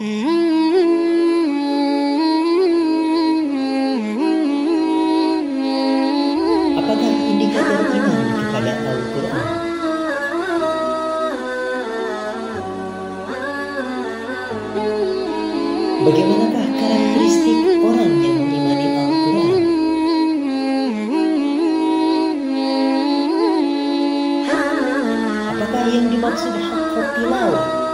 Apakah indikator iman kepada Al-Quran? Bagaimanakah karakteristik orang yang mengimani Al-Quran? Apakah yang dimaksud haqqut tilawah?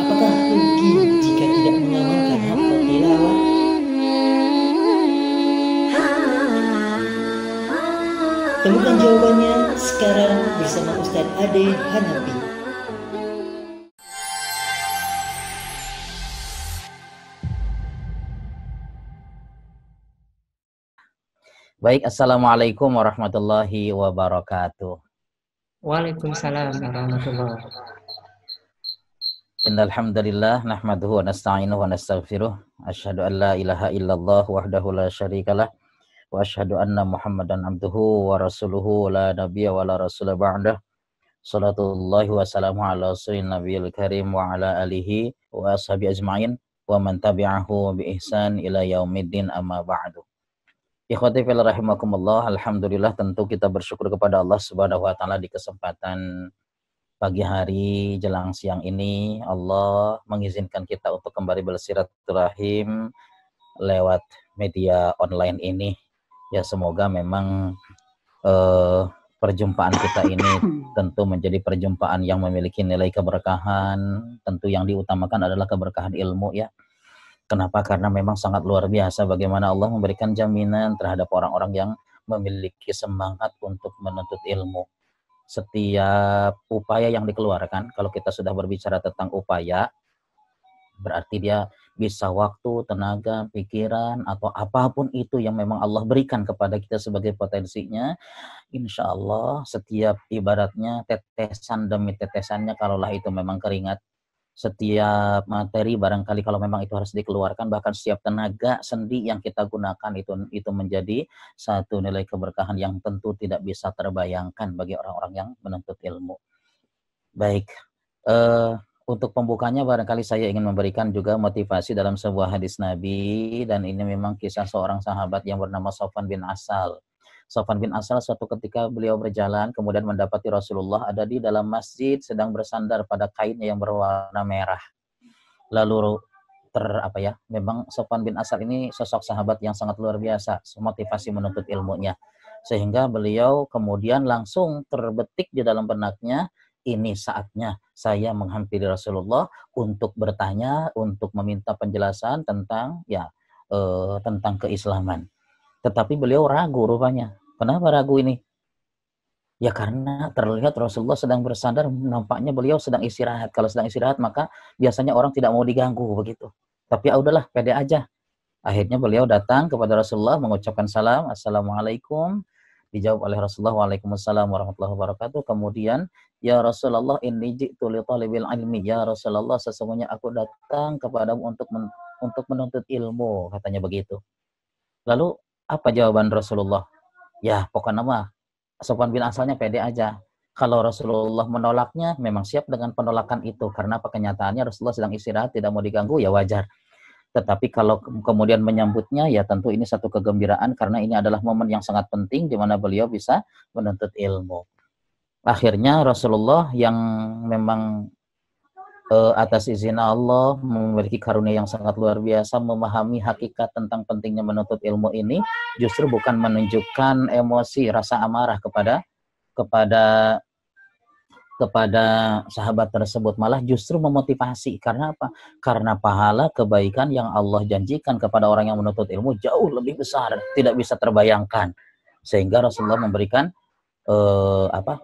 Apakah rugi jika tidak mengamalkan haqqut tilawah? Temukan jawabannya sekarang bersama Ustadz Ade Hanafi. Baik, assalamualaikum warahmatullahi wabarakatuh. Waalaikumsalam warahmatullahi wabarakatuh. Innal hamdalillah nahmaduhu wa nasta'inuhu wa nastaghfiruh. Asyhadu an la ilaha illallah wahdahu la syarikalah wa asyhadu anna Muhammadan abduhu wa rasuluhu la nabiyya wa la rasula ba'dah. Shalatullahi wa salamu ala rasulin nabiyil karim wa ala alihi wa ashabi ajma'in wa man tabi'ahu bi ihsan ila yaumiddin amma ba'du. Ikhwati fillah rahimakumullah, alhamdulillah tentu kita bersyukur kepada Allah Subhanahu wa taala di kesempatan pagi hari jelang siang ini Allah mengizinkan kita untuk kembali bersilaturahim lewat media online ini. Ya semoga memang perjumpaan kita ini tentu menjadi perjumpaan yang memiliki nilai keberkahan. Tentu yang diutamakan adalah keberkahan ilmu ya. Kenapa? Karena memang sangat luar biasa bagaimana Allah memberikan jaminan terhadap orang-orang yang memiliki semangat untuk menuntut ilmu. Setiap upaya yang dikeluarkan, kalau kita sudah berbicara tentang upaya, berarti dia bisa waktu, tenaga, pikiran, atau apapun itu yang memang Allah berikan kepada kita sebagai potensinya. Insya Allah setiap ibaratnya tetesan demi tetesannya, kalaulah itu memang keringat, setiap materi barangkali kalau memang itu harus dikeluarkan, bahkan setiap tenaga sendi yang kita gunakan itu menjadi satu nilai keberkahan yang tentu tidak bisa terbayangkan bagi orang-orang yang menuntut ilmu. Baik, untuk pembukanya barangkali saya ingin memberikan juga motivasi dalam sebuah hadis Nabi, dan ini memang kisah seorang sahabat yang bernama Sofwan bin Asal. Sofwan bin Asal suatu ketika beliau berjalan kemudian mendapati Rasulullah ada di dalam masjid sedang bersandar pada kainnya yang berwarna merah. Lalu memang Sofwan bin Asal ini sosok sahabat yang sangat luar biasa, motivasi menuntut ilmunya. Sehingga beliau kemudian langsung terbetik di dalam benaknya, ini saatnya saya menghampiri Rasulullah untuk bertanya, untuk meminta penjelasan tentang tentang keislaman. Tetapi beliau ragu rupanya. Kenapa ragu ini? Ya karena terlihat Rasulullah sedang bersandar, nampaknya beliau sedang istirahat. Kalau sedang istirahat maka biasanya orang tidak mau diganggu begitu. Tapi ya udahlah, pede aja. Akhirnya beliau datang kepada Rasulullah mengucapkan salam, Assalamualaikum. Dijawab oleh Rasulullah, Waalaikumsalam warahmatullahi wabarakatuh. Kemudian, ya Rasulullah inni ji'tu li talibil ilmi. Ya Rasulullah, sesungguhnya aku datang kepadamu untuk menuntut ilmu, katanya begitu. Lalu apa jawaban Rasulullah? Ya pokoknya mah Sofwan bin Asalnya pede aja. Kalau Rasulullah menolaknya, memang siap dengan penolakan itu. Karena kenyataannya Rasulullah sedang istirahat, tidak mau diganggu, ya wajar. Tetapi kalau kemudian menyambutnya, ya tentu ini satu kegembiraan. Karena ini adalah momen yang sangat penting di mana beliau bisa menuntut ilmu. Akhirnya Rasulullah yang memang atas izin Allah memiliki karunia yang sangat luar biasa, memahami hakikat tentang pentingnya menuntut ilmu ini, justru bukan menunjukkan emosi, rasa amarah kepada sahabat tersebut, malah justru memotivasi. Karena apa? Karena pahala kebaikan yang Allah janjikan kepada orang yang menuntut ilmu jauh lebih besar, tidak bisa terbayangkan. Sehingga Rasulullah memberikan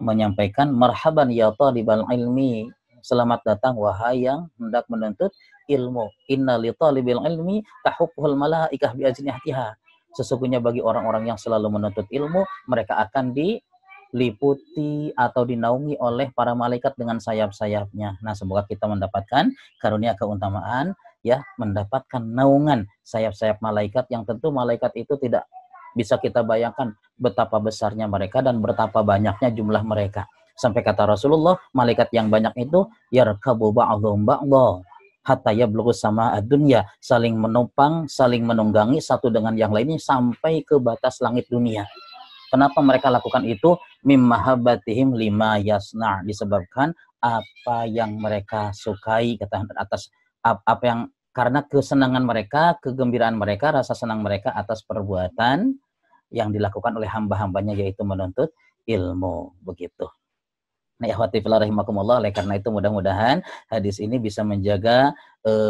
menyampaikan marhaban ya talibal ilmi, selamat datang wahai yang hendak menuntut ilmu. Inna li talibil ilmi tahuffuhul malaikah bi ajnihatiha. Sesungguhnya bagi orang-orang yang selalu menuntut ilmu, mereka akan diliputi atau dinaungi oleh para malaikat dengan sayap-sayapnya. Nah, semoga kita mendapatkan karunia keutamaan, ya, mendapatkan naungan sayap-sayap malaikat, yang tentu malaikat itu tidak bisa kita bayangkan betapa besarnya mereka dan betapa banyaknya jumlah mereka. Sampai kata Rasulullah, malaikat yang banyak itu yarkabu ba'dhum ba'dha hatta yablughu sama ad-dunya, saling menopang, saling menunggangi satu dengan yang lainnya sampai ke batas langit dunia. Kenapa mereka lakukan itu? Mimmahabbatihim lima yasna, disebabkan apa yang mereka sukai, kata atas apa yang karena kesenangan mereka, kegembiraan mereka, rasa senang mereka atas perbuatan yang dilakukan oleh hamba-hambanya, yaitu menuntut ilmu, begitu. Nah, ikhwati fillah rahimakumullah, oleh karena itu mudah-mudahan hadis ini bisa menjaga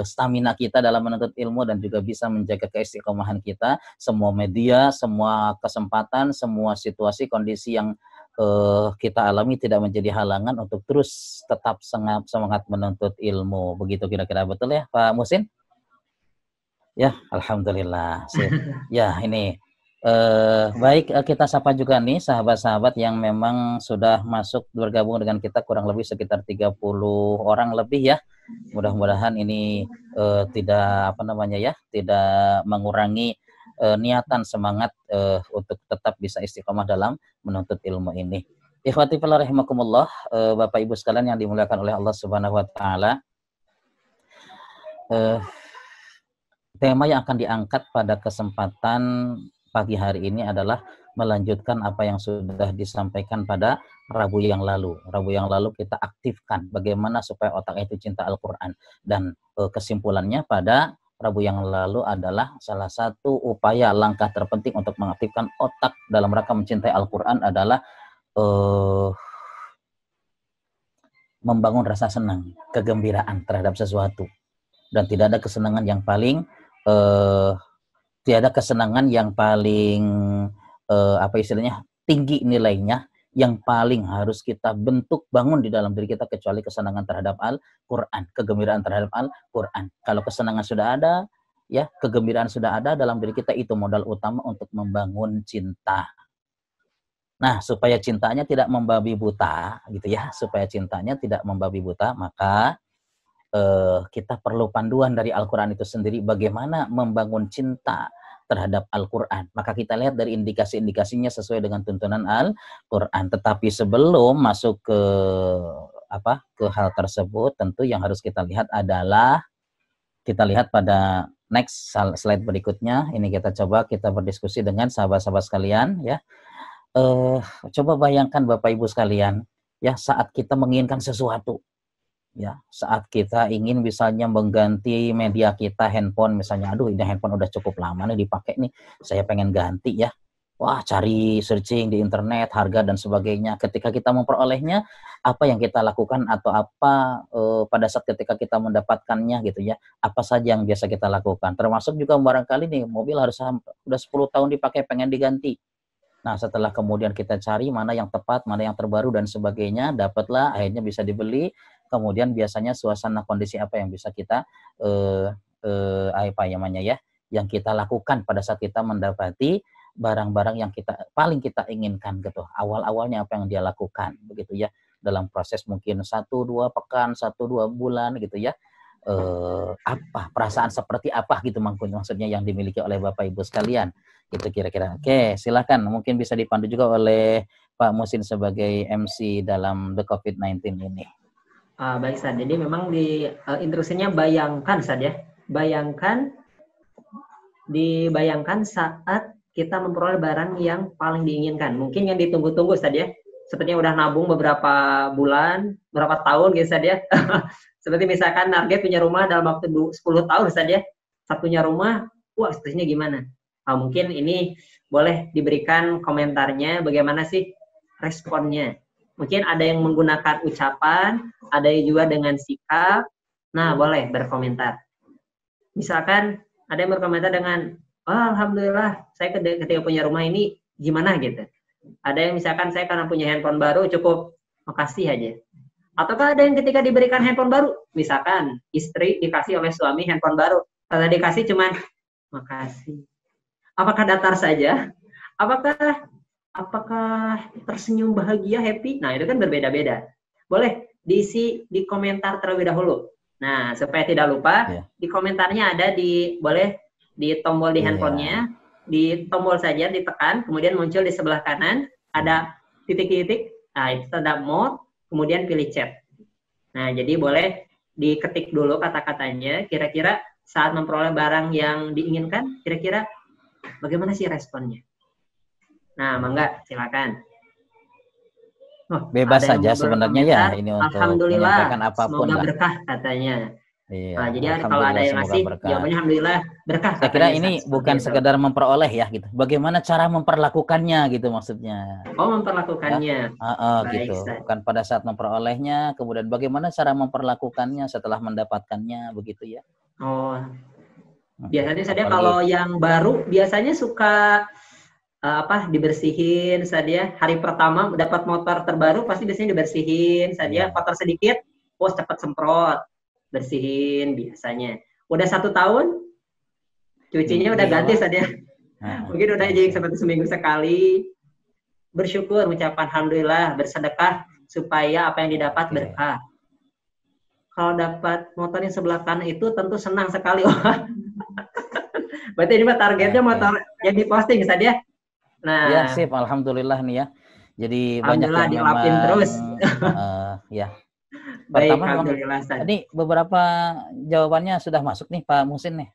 stamina kita dalam menuntut ilmu dan juga bisa menjaga keistiqomahan kita. Semua media, semua kesempatan, semua situasi, kondisi yang kita alami tidak menjadi halangan untuk terus tetap semangat menuntut ilmu. Begitu kira-kira, betul ya Pak Musin? Ya, alhamdulillah. Ya, ini baik, kita sapa juga nih sahabat-sahabat yang memang sudah masuk bergabung dengan kita, kurang lebih sekitar 30 orang lebih ya. Mudah-mudahan ini tidak tidak mengurangi niatan semangat untuk tetap bisa istiqomah dalam menuntut ilmu ini. Ikhwati fillah rahimakumullah, Bapak Ibu sekalian yang dimuliakan oleh Allah Subhanahu wa taala. Tema yang akan diangkat pada kesempatan pagi hari ini adalah melanjutkan apa yang sudah disampaikan pada Rabu yang lalu. Rabu yang lalu kita aktifkan bagaimana supaya otak itu cinta Al-Quran. Dan kesimpulannya pada Rabu yang lalu adalah salah satu upaya langkah terpenting untuk mengaktifkan otak dalam rangka mencintai Al-Quran adalah membangun rasa senang, kegembiraan terhadap sesuatu. Dan tidak ada kesenangan yang paling tinggi nilainya, yang paling harus kita bentuk, bangun di dalam diri kita, kecuali kesenangan terhadap Al-Quran, kegembiraan terhadap Al-Quran. Kalau kesenangan sudah ada, ya, kegembiraan sudah ada dalam diri kita, itu modal utama untuk membangun cinta. Nah, supaya cintanya tidak membabi buta, gitu ya, maka kita perlu panduan dari Al-Quran itu sendiri, bagaimana membangun cinta terhadap Al-Quran. Maka kita lihat dari indikasi-indikasinya sesuai dengan tuntunan Al-Quran. Tetapi sebelum masuk ke hal tersebut, tentu yang harus kita lihat adalah, kita lihat pada next slide berikutnya. Ini kita berdiskusi dengan sahabat-sahabat sekalian ya. Coba bayangkan Bapak Ibu sekalian ya, saat kita menginginkan sesuatu. Ya, saat kita ingin misalnya mengganti media kita, handphone misalnya, aduh ini handphone udah cukup lama nih dipakai nih, saya pengen ganti ya. Wah, cari searching di internet, harga dan sebagainya. Ketika kita memperolehnya, apa yang kita lakukan atau apa pada saat ketika kita mendapatkannya gitu ya, apa saja yang biasa kita lakukan. Termasuk juga barangkali nih, mobil harus udah 10 tahun dipakai, pengen diganti. Nah, setelah kemudian kita cari mana yang tepat, mana yang terbaru dan sebagainya, dapatlah, akhirnya bisa dibeli. Kemudian biasanya suasana kondisi apa yang bisa kita yang kita lakukan pada saat kita mendapati barang-barang yang paling kita inginkan gitu. Awal-awalnya apa yang dia lakukan begitu ya, dalam proses mungkin 1-2 pekan, 1-2 bulan gitu ya. Apa perasaan seperti apa gitu maksudnya yang dimiliki oleh Bapak Ibu sekalian gitu kira-kira. Oke, silakan, mungkin bisa dipandu juga oleh Pak Musin sebagai MC dalam The COVID-19 ini. Baik, Ustaz. Jadi memang di instruksinya bayangkan, Ustaz ya. Dibayangkan saat kita memperoleh barang yang paling diinginkan. Mungkin yang ditunggu-tunggu, Ustaz ya. Sepertinya udah nabung beberapa bulan, beberapa tahun gitu, Ustaz ya. Seperti misalkan target punya rumah dalam waktu 10 tahun, Ustaz ya. Satunya rumah, wah, seterusnya gimana? Mungkin ini boleh diberikan komentarnya, bagaimana sih responnya. Mungkin ada yang menggunakan ucapan, ada yang juga dengan sikap. Nah, boleh berkomentar. Misalkan ada yang berkomentar dengan, alhamdulillah, saya ketika punya rumah ini gimana gitu. Ada yang misalkan saya karena punya handphone baru cukup makasih aja. Ataukah ada yang ketika diberikan handphone baru, misalkan istri dikasih oleh suami handphone baru, kalau dikasih cuman makasih. Apakah datar saja? Apakah tersenyum bahagia, happy? Nah, itu kan berbeda-beda. Boleh diisi di komentar terlebih dahulu. Nah, supaya tidak lupa, di komentarnya ada boleh di tombol di handphonenya, di tombol saja, ditekan, kemudian muncul di sebelah kanan, ada titik-titik. Nah, itu tanda mode, kemudian pilih chat. Nah, jadi boleh diketik dulu kata-katanya, kira-kira saat memperoleh barang yang diinginkan, kira-kira bagaimana sih responnya? Nah, mangga, silakan. Oh, Bebas ada yang saja sebenarnya ya berkomentar, ini untuk menyampaikan Alhamdulillah, apapun semoga lah. berkah katanya. Iya, Nah, jadi kalau ada alhamdulillah yang semoga ngasih, berkah. jawabannya Alhamdulillah berkah Saya kira katanya, ini seperti bukan itu. sekedar memperoleh ya gitu. Bagaimana cara memperlakukannya gitu maksudnya. Oh, Ya. memperlakukannya. Baik, Gitu. Ustaz. Bukan pada saat memperolehnya, kemudian bagaimana cara memperlakukannya setelah mendapatkannya begitu ya. Oh, biasanya saya Apalagi kalau yang baru biasanya suka dibersihin saja. Hari pertama dapat motor terbaru pasti biasanya dibersihin saja. iya. Kotor sedikit, cepat semprot, bersihin biasanya. Udah 1 tahun, cucinya udah ganti Minimal saja. Mungkin udah jadi seperti seminggu sekali. Bersyukur, mengucapkan alhamdulillah, bersedekah supaya apa yang didapat berkah. Kalau dapat motor yang sebelah kanan itu tentu senang sekali. Berarti ini mah targetnya motor yang diposting saja. Nah, ya sip, alhamdulillah nih ya. Jadi banyak alhamdulillah yang dilapin memang terus. ya. Baik, Pertama memang alhamdulillah. ini beberapa jawabannya sudah masuk nih Pak Musin nih.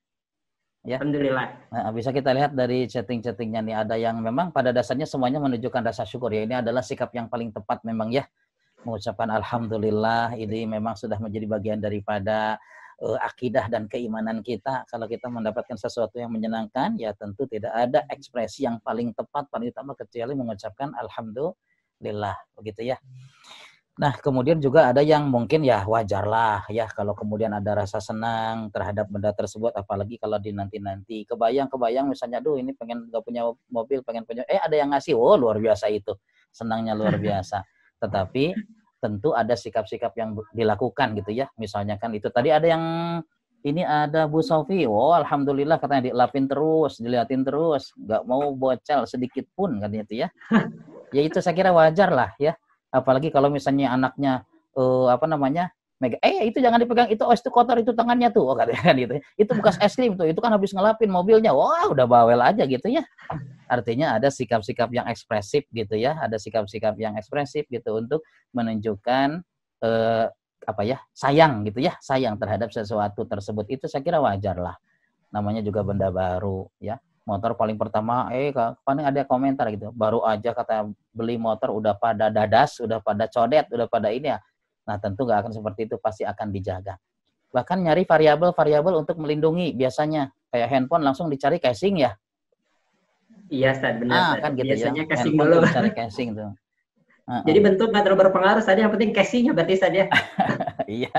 Ya. Alhamdulillah. Nah, bisa kita lihat dari chatting-chattingnya nih ada yang memang pada dasarnya semuanya menunjukkan rasa syukur ya. Ini adalah sikap yang paling tepat memang ya. Mengucapkan alhamdulillah ini memang sudah menjadi bagian daripada akidah dan keimanan kita. Kalau kita mendapatkan sesuatu yang menyenangkan ya tentu tidak ada ekspresi yang paling tepat paling utama kecuali mengucapkan alhamdulillah begitu ya. Nah, kemudian juga ada yang mungkin ya wajarlah ya kalau kemudian ada rasa senang terhadap benda tersebut, apalagi kalau dinanti-nanti. Kebayang misalnya, aduh ini pengen gak punya mobil, pengen punya, ada yang ngasih, luar biasa itu. Senangnya luar biasa. Tetapi tentu ada sikap-sikap yang dilakukan gitu ya. Misalnya kan itu tadi ada yang, ini ada Bu Sofi, alhamdulillah katanya dilapin terus, diliatin terus, gak mau bocel sedikit pun katanya itu ya. Ya itu saya kira wajar lah ya. Apalagi kalau misalnya anaknya itu jangan dipegang, itu kotor itu tangannya tuh, katanya kan gitu. Itu bekas es krim tuh, itu kan habis ngelapin mobilnya. Wah, udah bawel aja gitu ya. Artinya ada sikap-sikap yang ekspresif gitu ya, ada sikap-sikap yang ekspresif gitu untuk menunjukkan sayang gitu ya, sayang terhadap sesuatu tersebut. Itu saya kira wajar lah. Namanya juga benda baru ya. Motor paling pertama, paling ada komentar gitu, baru aja kata beli motor udah pada dadas, udah pada codet, udah pada ini ya. Nah tentu nggak akan seperti itu, pasti akan dijaga. Bahkan nyari variabel-variabel untuk melindungi, biasanya kayak handphone langsung dicari casing ya. Iya, Ustaz, benar. Kan gitu biasanya ya, casing handphone dulu. tuh dicari casing tuh. Jadi bentuk nggak terlalu berpengaruh saja, yang penting casingnya berarti saja. Iya,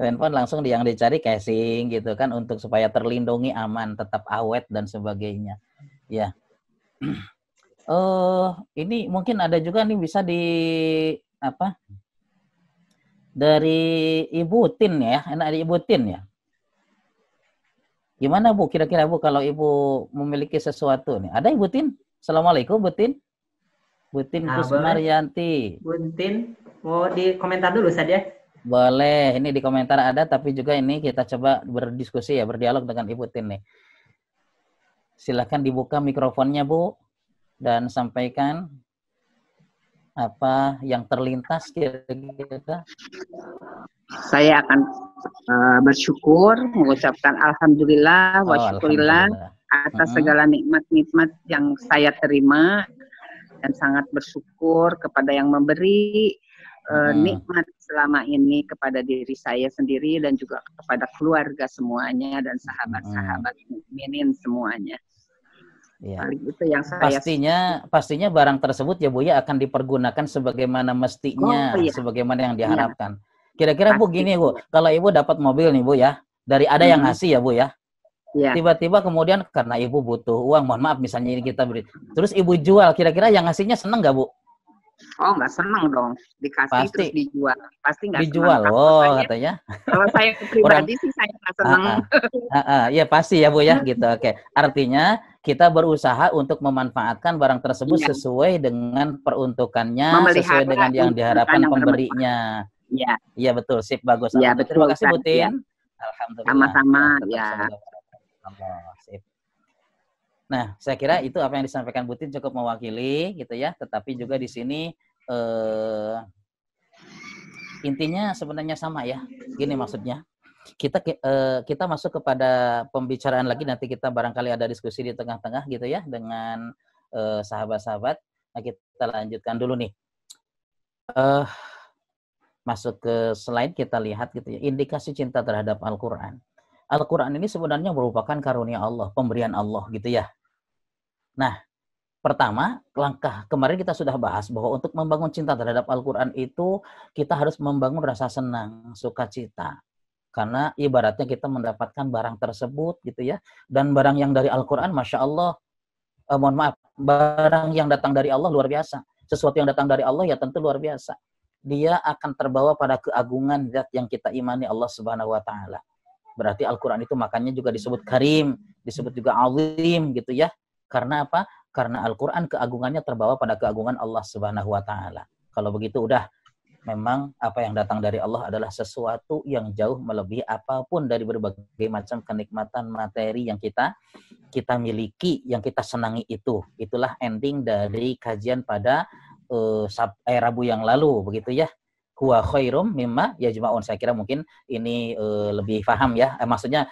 handphone langsung yang dicari casing gitu kan untuk supaya terlindungi, aman, tetap awet dan sebagainya. Ya. Ini mungkin ada juga nih bisa dari Ibu Tin ya, enak dari Ibu Tin ya. Gimana Bu, kira-kira Bu kalau Ibu memiliki sesuatu nih? Ada Ibu Tin? Assalamualaikum Bu Tin. Bu Tin Kusmarianti. Bu Tin, mau di komentar dulu saja. Boleh, ini di komentar ada, tapi juga ini kita coba berdiskusi ya, berdialog dengan Ibu Tin nih. Silakan dibuka mikrofonnya Bu, dan sampaikan apa yang terlintas kira-kira. Saya akan bersyukur, mengucapkan alhamdulillah wa syukurillah atas segala nikmat-nikmat yang saya terima, dan sangat bersyukur kepada yang memberi nikmat selama ini kepada diri saya sendiri dan juga kepada keluarga semuanya dan sahabat-sahabat mukminin semuanya. Ya. Itu yang saya pastinya barang tersebut ya Bu ya akan dipergunakan sebagaimana mestinya, sebagaimana yang diharapkan. Kira-kira Bu gini Bu, kalau Ibu dapat mobil nih Bu ya, dari ada yang ngasih ya Bu ya. Tiba-tiba kemudian karena Ibu butuh uang, mohon maaf misalnya ini kita beri, terus Ibu jual, kira-kira yang ngasihnya seneng nggak Bu? Oh, nggak seneng dong, dikasih terus dijual, pasti nggak dijual. Seneng. Katanya. Kalau saya pribadi sih saya nggak seneng. Ya pasti ya Bu ya, gitu. Oke. Artinya kita berusaha untuk memanfaatkan barang tersebut sesuai dengan peruntukannya, sesuai dengan yang diharapkan pemberinya. Iya betul, sip, bagus. Ya, Terima kasih Bu Tin. Ya. Alhamdulillah. Sama-sama ya. Sip. Nah, saya kira itu apa yang disampaikan Bu Tin cukup mewakili gitu ya, tetapi juga di sini intinya sebenarnya sama ya. Gini maksudnya. Kita masuk kepada pembicaraan lagi, nanti kita barangkali ada diskusi di tengah-tengah gitu ya dengan sahabat-sahabat. Nah, kita lanjutkan dulu nih. Masuk ke slide, kita lihat gitu ya, indikasi cinta terhadap Al-Quran. Al-Quran ini sebenarnya merupakan karunia Allah, pemberian Allah gitu ya. Nah, pertama, langkah kemarin kita sudah bahas bahwa untuk membangun cinta terhadap Al-Quran itu kita harus membangun rasa senang, sukacita. Karena ibaratnya kita mendapatkan barang tersebut gitu ya. Dan barang yang dari Al-Quran, Masya Allah, mohon maaf, barang yang datang dari Allah luar biasa. Sesuatu yang datang dari Allah ya tentu luar biasa. Dia akan terbawa pada keagungan zat yang kita imani, Allah Subhanahu wa taala. Berarti Al-Qur'an itu makanya juga disebut Karim, disebut juga Azim gitu ya. Karena apa? Karena Al-Qur'an keagungannya terbawa pada keagungan Allah Subhanahu wa taala. Kalau begitu udah, memang apa yang datang dari Allah adalah sesuatu yang jauh melebihi apapun dari berbagai macam kenikmatan materi yang kita miliki, yang kita senangi itu. Itulah ending dari kajian pada Rabu yang lalu begitu ya. Huwa khairum mimma yajma'un. Saya kira mungkin ini lebih paham ya. Maksudnya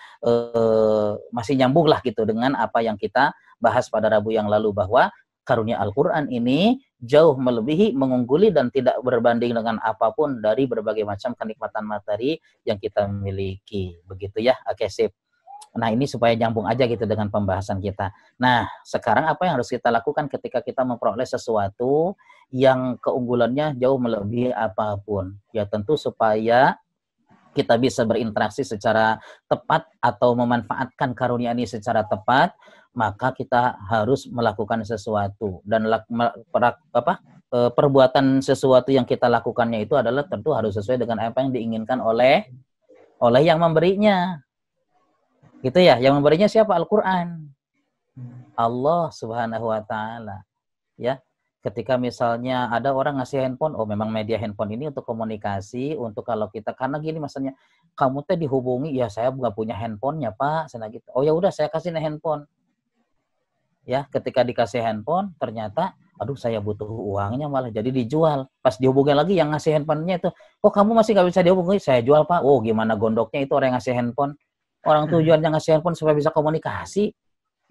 masih nyambung lah gitu dengan apa yang kita bahas pada Rabu yang lalu, bahwa karunia Al-Quran ini jauh melebihi, mengungguli dan tidak berbanding dengan apapun dari berbagai macam kenikmatan materi yang kita miliki. Begitu ya. Oke, sip. Nah, ini supaya nyambung aja gitu dengan pembahasan kita. Nah, sekarang apa yang harus kita lakukan ketika kita memperoleh sesuatu yang keunggulannya jauh melebihi apapun? Ya tentu supaya kita bisa berinteraksi secara tepat atau memanfaatkan karunia ini secara tepat, maka kita harus melakukan sesuatu. Dan perbuatan sesuatu yang kita lakukannya itu adalah tentu harus sesuai dengan apa yang diinginkan oleh yang memberinya. Gitu ya, yang memberinya siapa? Al-Quran. Allah Subhanahu wa taala. Ya. Ketika misalnya ada orang ngasih handphone, oh memang media handphone ini untuk komunikasi, untuk kalau kita, karena gini maksudnya, kamu teh dihubungi, ya saya nggak punya handphonenya Pak, saya gitu. Oh ya udah saya kasih handphone. Ya, ketika dikasih handphone, ternyata, aduh saya butuh uangnya malah jadi dijual. Pas dihubungi lagi yang ngasih handphonenya itu, oh kamu masih nggak bisa dihubungi, saya jual Pak. Oh gimana gondoknya itu orang yang ngasih handphone. Orang tujuannya ngasih handphone supaya bisa komunikasi,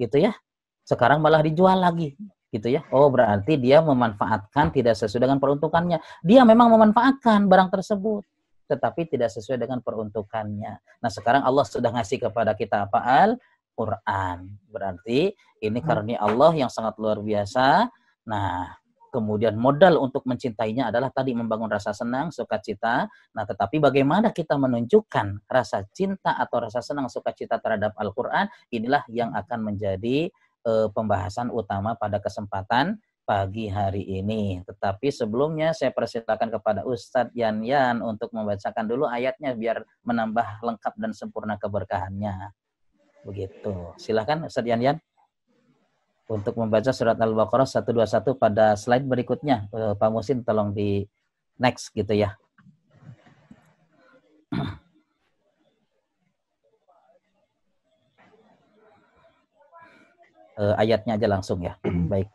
gitu ya. Sekarang malah dijual lagi, gitu ya. Oh berarti dia memanfaatkan tidak sesuai dengan peruntukannya. Dia memang memanfaatkan barang tersebut, tetapi tidak sesuai dengan peruntukannya. Nah sekarang Allah sudah ngasih kepada kita apa? Al-Quran. Berarti ini karunia Allah yang sangat luar biasa. Nah, kemudian modal untuk mencintainya adalah tadi membangun rasa senang, sukacita. Nah, tetapi bagaimana kita menunjukkan rasa cinta atau rasa senang, sukacita terhadap Al-Quran, inilah yang akan menjadi pembahasan utama pada kesempatan pagi hari ini. Tetapi sebelumnya saya persilakan kepada Ustadz Yan untuk membacakan dulu ayatnya biar menambah lengkap dan sempurna keberkahannya. Begitu. Silakan Ustadz Yan untuk membaca surat Al-Baqarah 121 pada slide berikutnya. Pak Musin tolong di next gitu ya. Ayatnya aja langsung ya. Baik.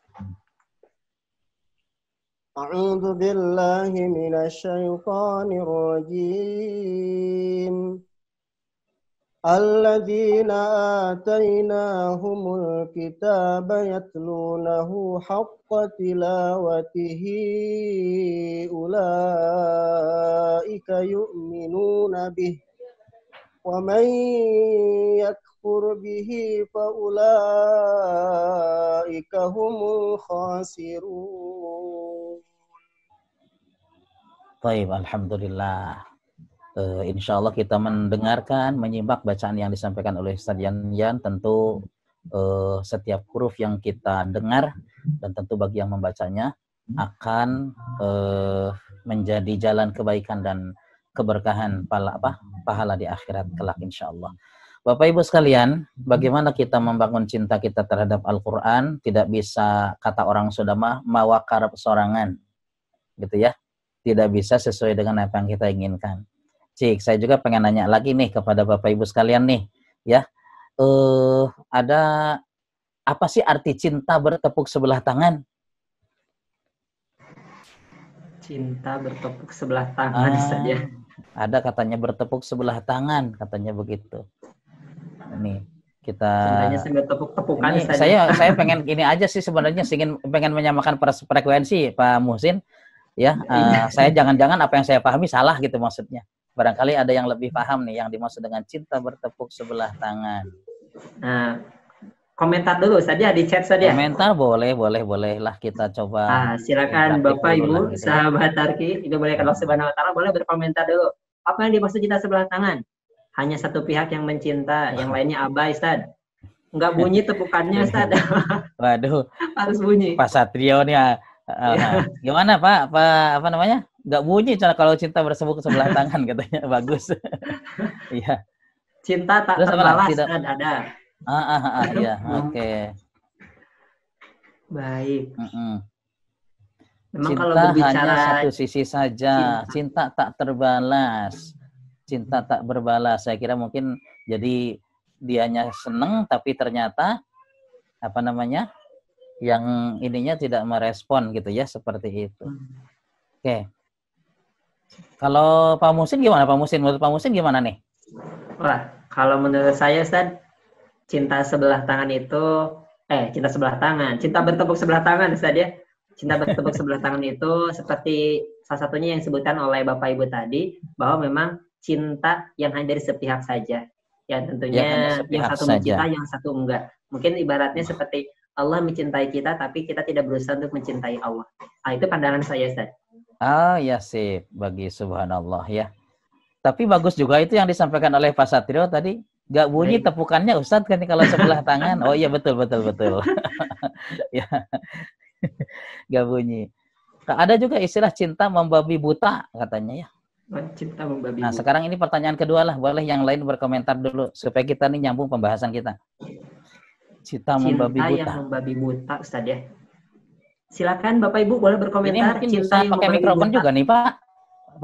A'udzu billahi minasyaitonir rajim. الذين آتيناهم الكتاب يتلونه حق تلاوته أولئك يؤمنون به ومن يكفر به فأولئك هم الخاسرون. Baik, alhamdulillah. Insya Allah kita mendengarkan, menyimak bacaan yang disampaikan oleh Ustadz Yan. Tentu setiap huruf yang kita dengar dan tentu bagi yang membacanya akan menjadi jalan kebaikan dan keberkahan pahala di akhirat kelak insya Allah. Bapak Ibu sekalian, bagaimana kita membangun cinta kita terhadap Al-Quran? Tidak bisa, kata orang Sunda mawakarab sorangan, gitu ya. Tidak bisa sesuai dengan apa yang kita inginkan. Cik, saya juga pengen nanya lagi nih kepada Bapak Ibu sekalian nih, ya. Ada apa sih arti cinta bertepuk sebelah tangan? Cinta bertepuk sebelah tangan saja. Ada katanya bertepuk sebelah tangan, katanya begitu. Ini kita Cintanya sambil tepuk-tepukan ini saja. saya pengen ini aja sih sebenarnya pengen menyamakan frekuensi Pak Muhsin ya. Saya jangan-jangan apa yang saya pahami salah gitu maksudnya. Barangkali ada yang lebih paham nih yang dimaksud dengan cinta bertepuk sebelah tangan. Nah, komentar dulu saja di chat saja. Komentar boleh lah kita coba. Silakan interaktif Bapak dulu Ibu lah gitu ya. sahabat Tarki, itu boleh Allah Subhanahu wa taala boleh berkomentar dulu. Apa yang dimaksud cinta sebelah tangan? Hanya satu pihak yang mencinta, yang lainnya abai, Ustaz. Enggak bunyi tepukannya, Ustaz. Waduh, Harus bunyi. Pak Satrio nih gimana Pak? Apa namanya? Enggak bunyi kalau cinta bersebut sebelah tangan katanya. Bagus. Iya. Cinta tak Terus apa terbalas, lagi? Ustaz, ada. Iya, oke. Baik. Memang Cinta kalau berbicara hanya satu sisi saja, cinta tak terbalas, cinta tak berbalas. Saya kira mungkin jadi dianya seneng tapi ternyata apa namanya yang ininya tidak merespon gitu ya, seperti itu. Oke. Kalau Pak Muhsin gimana Pak Muhsin? Menurut Pak Muhsin gimana nih? Wah, kalau menurut saya, Ustaz, cinta sebelah tangan itu, cinta sebelah tangan, cinta bertepuk sebelah tangan, Ustaz ya. Cinta bertepuk sebelah tangan itu seperti salah satunya yang disebutkan oleh Bapak Ibu tadi, bahwa memang cinta yang hanya dari sepihak saja. Ya tentunya yang satu mencinta, yang satu enggak. Mungkin ibaratnya seperti Allah mencintai kita, tapi kita tidak berusaha untuk mencintai Allah. Itu pandangan saya, Ustaz. Ya sih, bagi subhanallah ya. Tapi bagus juga itu yang disampaikan oleh Pak Satrio tadi. Gak bunyi tepukannya Ustadz kan kalau sebelah tangan. Oh iya betul. Ya. Gak bunyi. Ada juga istilah cinta membabi buta katanya ya. Cinta membabi buta. Nah sekarang ini pertanyaan kedua lah. Boleh yang lain berkomentar dulu supaya kita nih nyambung pembahasan kita. Cinta membabi buta. Cinta yang membabi buta Ustadz ya. Silakan Bapak Ibu boleh berkomentar. Ini mungkin cinta bisa pakai mikrofon juga nih Pak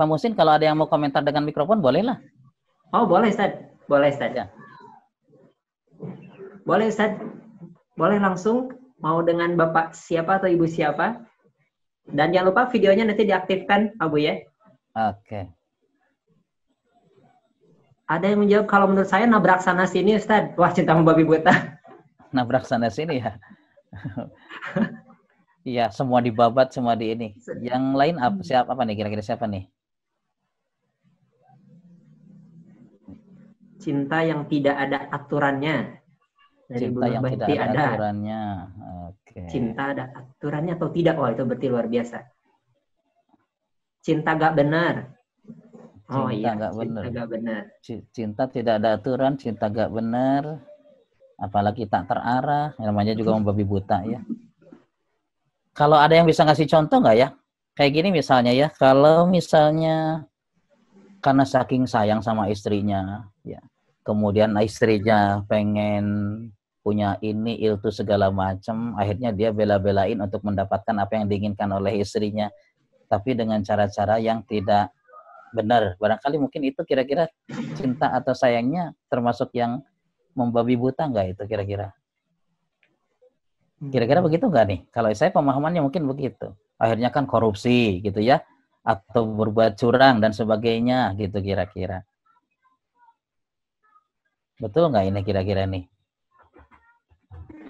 Muhsin, kalau ada yang mau komentar dengan mikrofon boleh lah. Oh boleh Ustaz. Boleh Ustaz. Ya. Boleh Ustaz. Boleh langsung mau dengan Bapak siapa atau Ibu siapa. Dan jangan lupa videonya nanti diaktifkan Pak Bu ya. Oke. Ada yang menjawab kalau menurut saya nabrak sana sini Ustaz. Wah cinta membabi buta. Nabrak sana sini ya. Iya, semua dibabat, semua di ini. Yang lain apa nih? Kira-kira siapa nih? Cinta yang tidak ada aturannya. Dari cinta yang tidak ada aturannya. Oke. Cinta ada aturannya atau tidak? Wah, itu berarti luar biasa. Cinta gak benar. Oh iya, cinta gak benar. Cinta tidak ada aturan, cinta gak benar. Apalagi tak terarah, namanya juga membabi buta ya. Kalau ada yang bisa ngasih contoh nggak ya? Kayak gini misalnya ya, kalau misalnya karena saking sayang sama istrinya, ya, kemudian istrinya pengen punya ini, itu segala macam, akhirnya dia bela-belain untuk mendapatkan apa yang diinginkan oleh istrinya, tapi dengan cara-cara yang tidak benar. Barangkali mungkin itu kira-kira cinta atau sayangnya termasuk yang membabi buta nggak itu kira-kira? Kira-kira begitu nggak nih? Kalau saya pemahamannya mungkin begitu. Akhirnya kan korupsi gitu ya, atau berbuat curang dan sebagainya gitu kira-kira. Betul nggak ini kira-kira nih?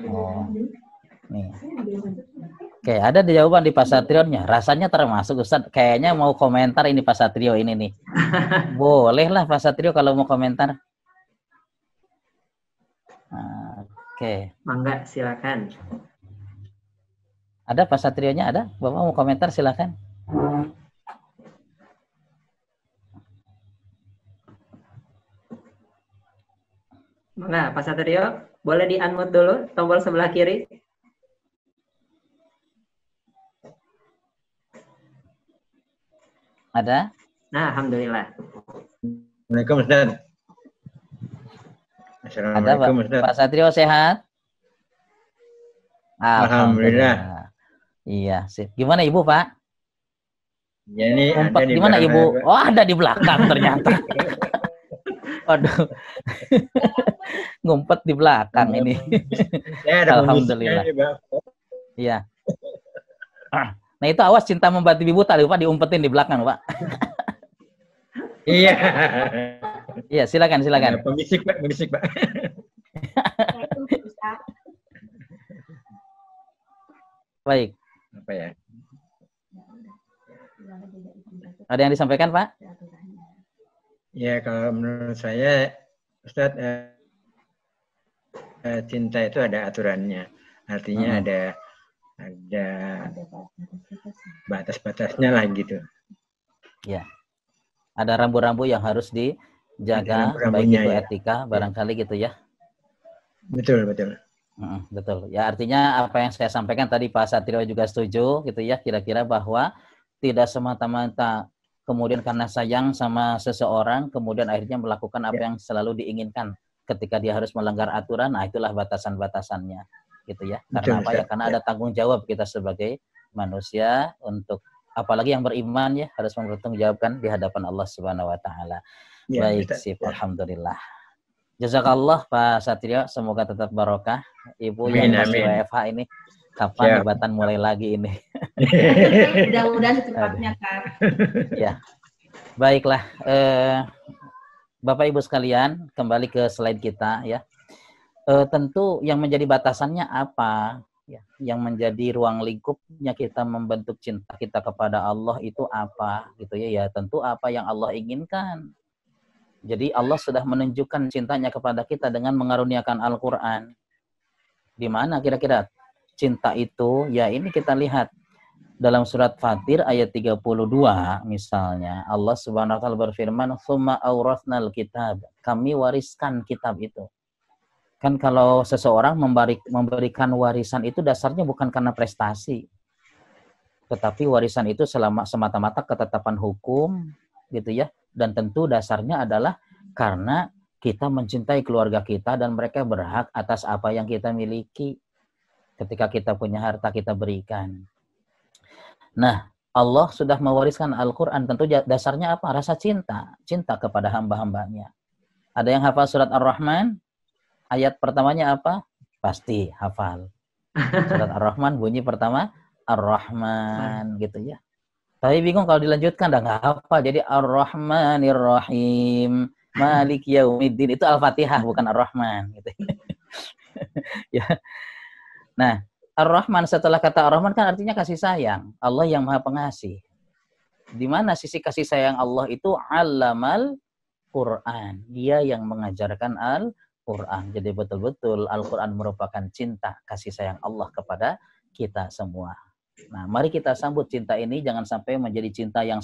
Oh, nih. Oke, ada jawaban di Pak Satrionya. Rasanya termasuk Ustaz. Kayaknya mau komentar ini Pak Satrio ini nih. Boleh lah Pak Satrio kalau mau komentar. Oke. Mangga, silakan. Ada Pak Satrionya ada? Bapak mau komentar silakan. Mangga, Pak Satrio, boleh di-unmute dulu tombol sebelah kiri. Ada? Nah, alhamdulillah. Assalamualaikum Ustaz. Assalamualaikum Ada Pak Satrio sehat? Alhamdulillah. Iya, sip. Gimana Ibu, Pak? Ya, ini Ngumpet gimana Ibu? Oh, ada di belakang ternyata. Waduh. Ngumpet di belakang ini. Ya, ada alhamdulillah. Ini, iya. Nah itu awas cinta membuat bibi buta, Pak, diumpetin di belakang, Pak. Iya. Iya, silakan. Pemisik, Pak. Baik. Apa ya? Ada yang disampaikan, Pak? Ya, kalau menurut saya, Ustadz, cinta itu ada aturannya. Artinya ada batas-batasnya lah gitu. Ya. Ada rambu-rambu yang harus dijaga, baik itu etika, barangkali gitu ya. Betul. Betul. Ya, artinya apa yang saya sampaikan tadi Pak Satrio juga setuju gitu ya, kira-kira bahwa tidak semata-mata kemudian karena sayang sama seseorang kemudian akhirnya melakukan apa yang selalu diinginkan ketika dia harus melanggar aturan. Nah, itulah batasan-batasannya gitu ya. Karena apa ya? Karena ada tanggung jawab kita sebagai manusia untuk, apalagi yang beriman ya, harus mempertanggungjawabkan di hadapan Allah Subhanahu wa taala. Ya, baik, sip, alhamdulillah. Jazakallah Pak Satrio, semoga tetap barokah. Ibu yang masih WFH ini, kapan jabatan mulai lagi ini? Mudah-mudahan secepatnya, Kak. Ya, baiklah. Bapak Ibu sekalian, kembali ke slide kita ya. Tentu yang menjadi batasannya apa? Ya, yang menjadi ruang lingkupnya kita membentuk cinta kita kepada Allah itu apa? Gitu ya. Ya tentu apa yang Allah inginkan. Jadi Allah sudah menunjukkan cintanya kepada kita dengan mengaruniakan Al-Quran. Di mana kira-kira cinta itu? Ya ini kita lihat dalam surat Fatir ayat 32 misalnya. Allah Subhanahu wa taala berfirman, "Tsumma awrathnal kitab." Kami wariskan kitab itu. Kan kalau seseorang memberikan warisan itu dasarnya bukan karena prestasi. Tetapi warisan itu semata-mata ketetapan hukum gitu ya. Dan tentu dasarnya adalah karena kita mencintai keluarga kita dan mereka berhak atas apa yang kita miliki. Ketika kita punya harta kita berikan. Nah, Allah sudah mewariskan Al-Quran. Tentu dasarnya apa? Rasa cinta. Cinta kepada hamba-hambanya. Ada yang hafal surat Ar-Rahman? Ayat pertamanya apa? Pasti hafal. Surat Ar-Rahman bunyi pertama Ar-Rahman gitu ya. Tapi bingung kalau dilanjutkan dah nggak hafal. Jadi Ar-Rahmanir-Rahim Malik Yaumiddin itu Al-Fatihah bukan Ar-Rahman gitu. Ya. Nah, Ar-Rahman setelah kata Ar-Rahman kan artinya kasih sayang. Allah yang Maha Pengasih. Di mana sisi kasih sayang Allah itu? Allamal Quran. Dia yang mengajarkan Al-Quran. Jadi betul-betul Al-Quran merupakan cinta kasih sayang Allah kepada kita semua. Nah, mari kita sambut cinta ini jangan sampai menjadi cinta yang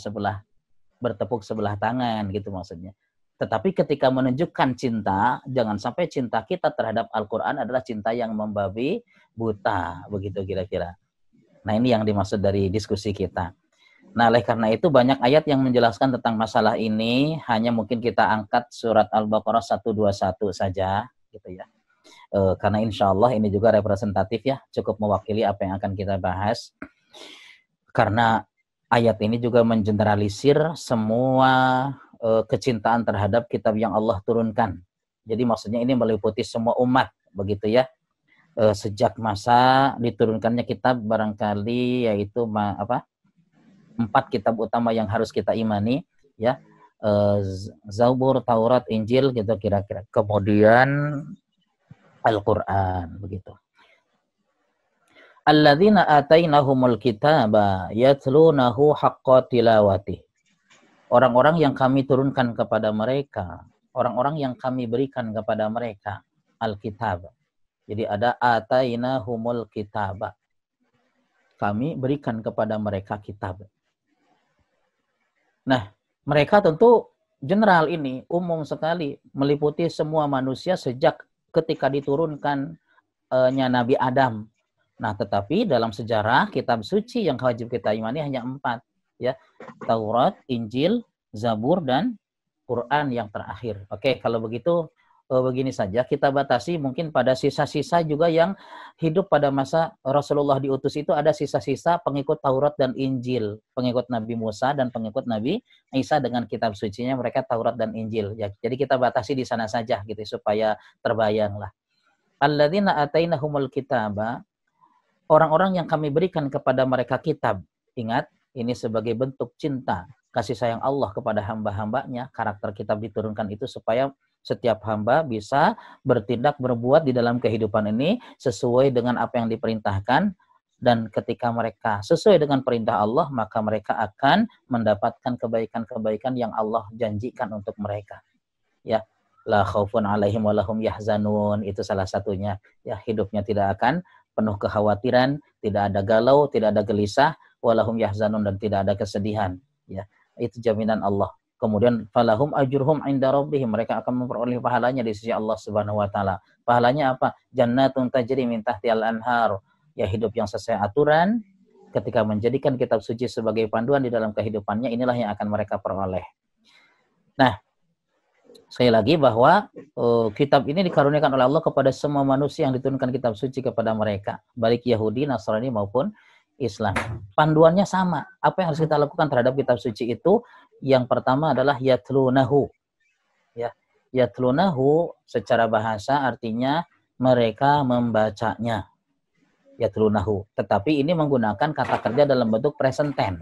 bertepuk sebelah tangan gitu maksudnya. Tetapi ketika menunjukkan cinta, jangan sampai cinta kita terhadap Al-Quran adalah cinta yang membabi buta, begitu kira-kira. Nah, ini yang dimaksud dari diskusi kita. Nah, oleh karena itu banyak ayat yang menjelaskan tentang masalah ini, hanya mungkin kita angkat surat Al-Baqarah 121 saja, gitu ya. Karena insya Allah ini juga representatif ya, cukup mewakili apa yang akan kita bahas. Karena ayat ini juga mengeneralisir semua kecintaan terhadap kitab yang Allah turunkan. Jadi maksudnya ini meliputi semua umat, begitu ya. Sejak masa diturunkannya kitab barangkali yaitu 4 kitab utama yang harus kita imani, ya. Zabur, Taurat, Injil gitu kira-kira. Kemudian Al-Quran begitu. Alladzina atainahumul kitaba yatlunahu haqqa tilawati. Orang-orang yang kami turunkan kepada mereka, orang-orang yang kami berikan kepada mereka Al-Kitab. Jadi ada atainahumul kitaba. Kami berikan kepada mereka kitab. Nah, mereka tentu general ini, umum sekali, meliputi semua manusia sejak ketika diturunkannya Nabi Adam. Nah, tetapi dalam sejarah kitab suci yang wajib kita imani hanya 4, ya. Taurat, Injil, Zabur, dan Quran yang terakhir. Oke, kalau begitu begini saja, kita batasi mungkin pada sisa-sisa juga yang hidup pada masa Rasulullah diutus itu ada sisa-sisa pengikut Taurat dan Injil, pengikut Nabi Musa dan pengikut Nabi Isa dengan kitab sucinya mereka Taurat dan Injil. Ya, jadi kita batasi di sana saja gitu supaya terbayanglah. Alladzina atainahumul kitaba, orang-orang yang kami berikan kepada mereka kitab. Ingat, ini sebagai bentuk cinta, kasih sayang Allah kepada hamba-hambanya. Karakter kitab diturunkan itu supaya setiap hamba bisa bertindak, berbuat di dalam kehidupan ini sesuai dengan apa yang diperintahkan. Dan ketika mereka sesuai dengan perintah Allah, maka mereka akan mendapatkan kebaikan-kebaikan yang Allah janjikan untuk mereka. Ya, la khaufun alaihim wa lahum yahzanun, itu salah satunya. Ya, hidupnya tidak akan penuh kekhawatiran, tidak ada galau, tidak ada gelisah, wa lahum yahzanun, dan tidak ada kesedihan. Ya, itu jaminan Allah. Kemudian falahum ajruhum inda rabbihim, mereka akan memperoleh pahalanya di sisi Allah Subhanahu wa taala. Pahalanya apa? Jannatun tajri min tahtihal anhar. Ya, hidup yang sesuai aturan, ketika menjadikan kitab suci sebagai panduan di dalam kehidupannya, inilah yang akan mereka peroleh. Nah, sekali lagi bahwa kitab ini dikaruniakan oleh Allah kepada semua manusia yang diturunkan kitab suci kepada mereka, baik Yahudi, Nasrani maupun Islam. Panduannya sama. Apa yang harus kita lakukan terhadap kitab suci itu? Yang pertama adalah yatlunahu. Ya, yatlunahu secara bahasa artinya mereka membacanya. Yatlunahu. Tetapi ini menggunakan kata kerja dalam bentuk present tense.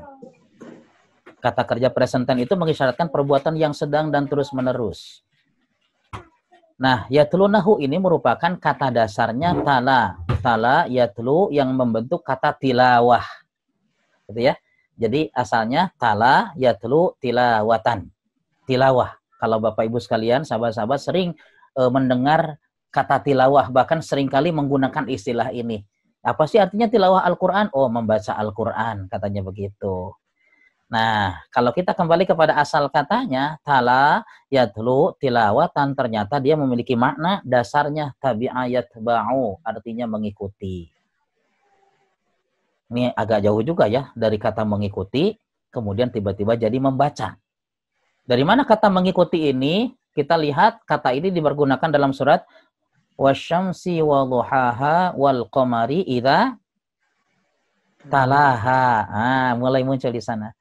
Kata kerja present tense itu mengisyaratkan perbuatan yang sedang dan terus-menerus. Nah, yatlunahu ini merupakan kata dasarnya tala. Tala, yatlu, yang membentuk kata tilawah. Gitu ya. Jadi asalnya tala, yatlu, tilawatan. Tilawah. Kalau Bapak Ibu sekalian, sahabat-sahabat sering mendengar kata tilawah, bahkan seringkali menggunakan istilah ini. Apa sih artinya tilawah Al-Quran? Oh, membaca Al-Quran, katanya begitu. Nah, kalau kita kembali kepada asal katanya, tala, yatlu, tilawatan, ternyata dia memiliki makna dasarnya tabi'a yatba'u, artinya mengikuti. Ini agak jauh juga ya, dari kata mengikuti, kemudian tiba-tiba jadi membaca. Dari mana kata mengikuti ini? Kita lihat kata ini dipergunakan dalam surat wasyamsi wa duhaha wal qamari idza talaha. Mulai muncul di sana.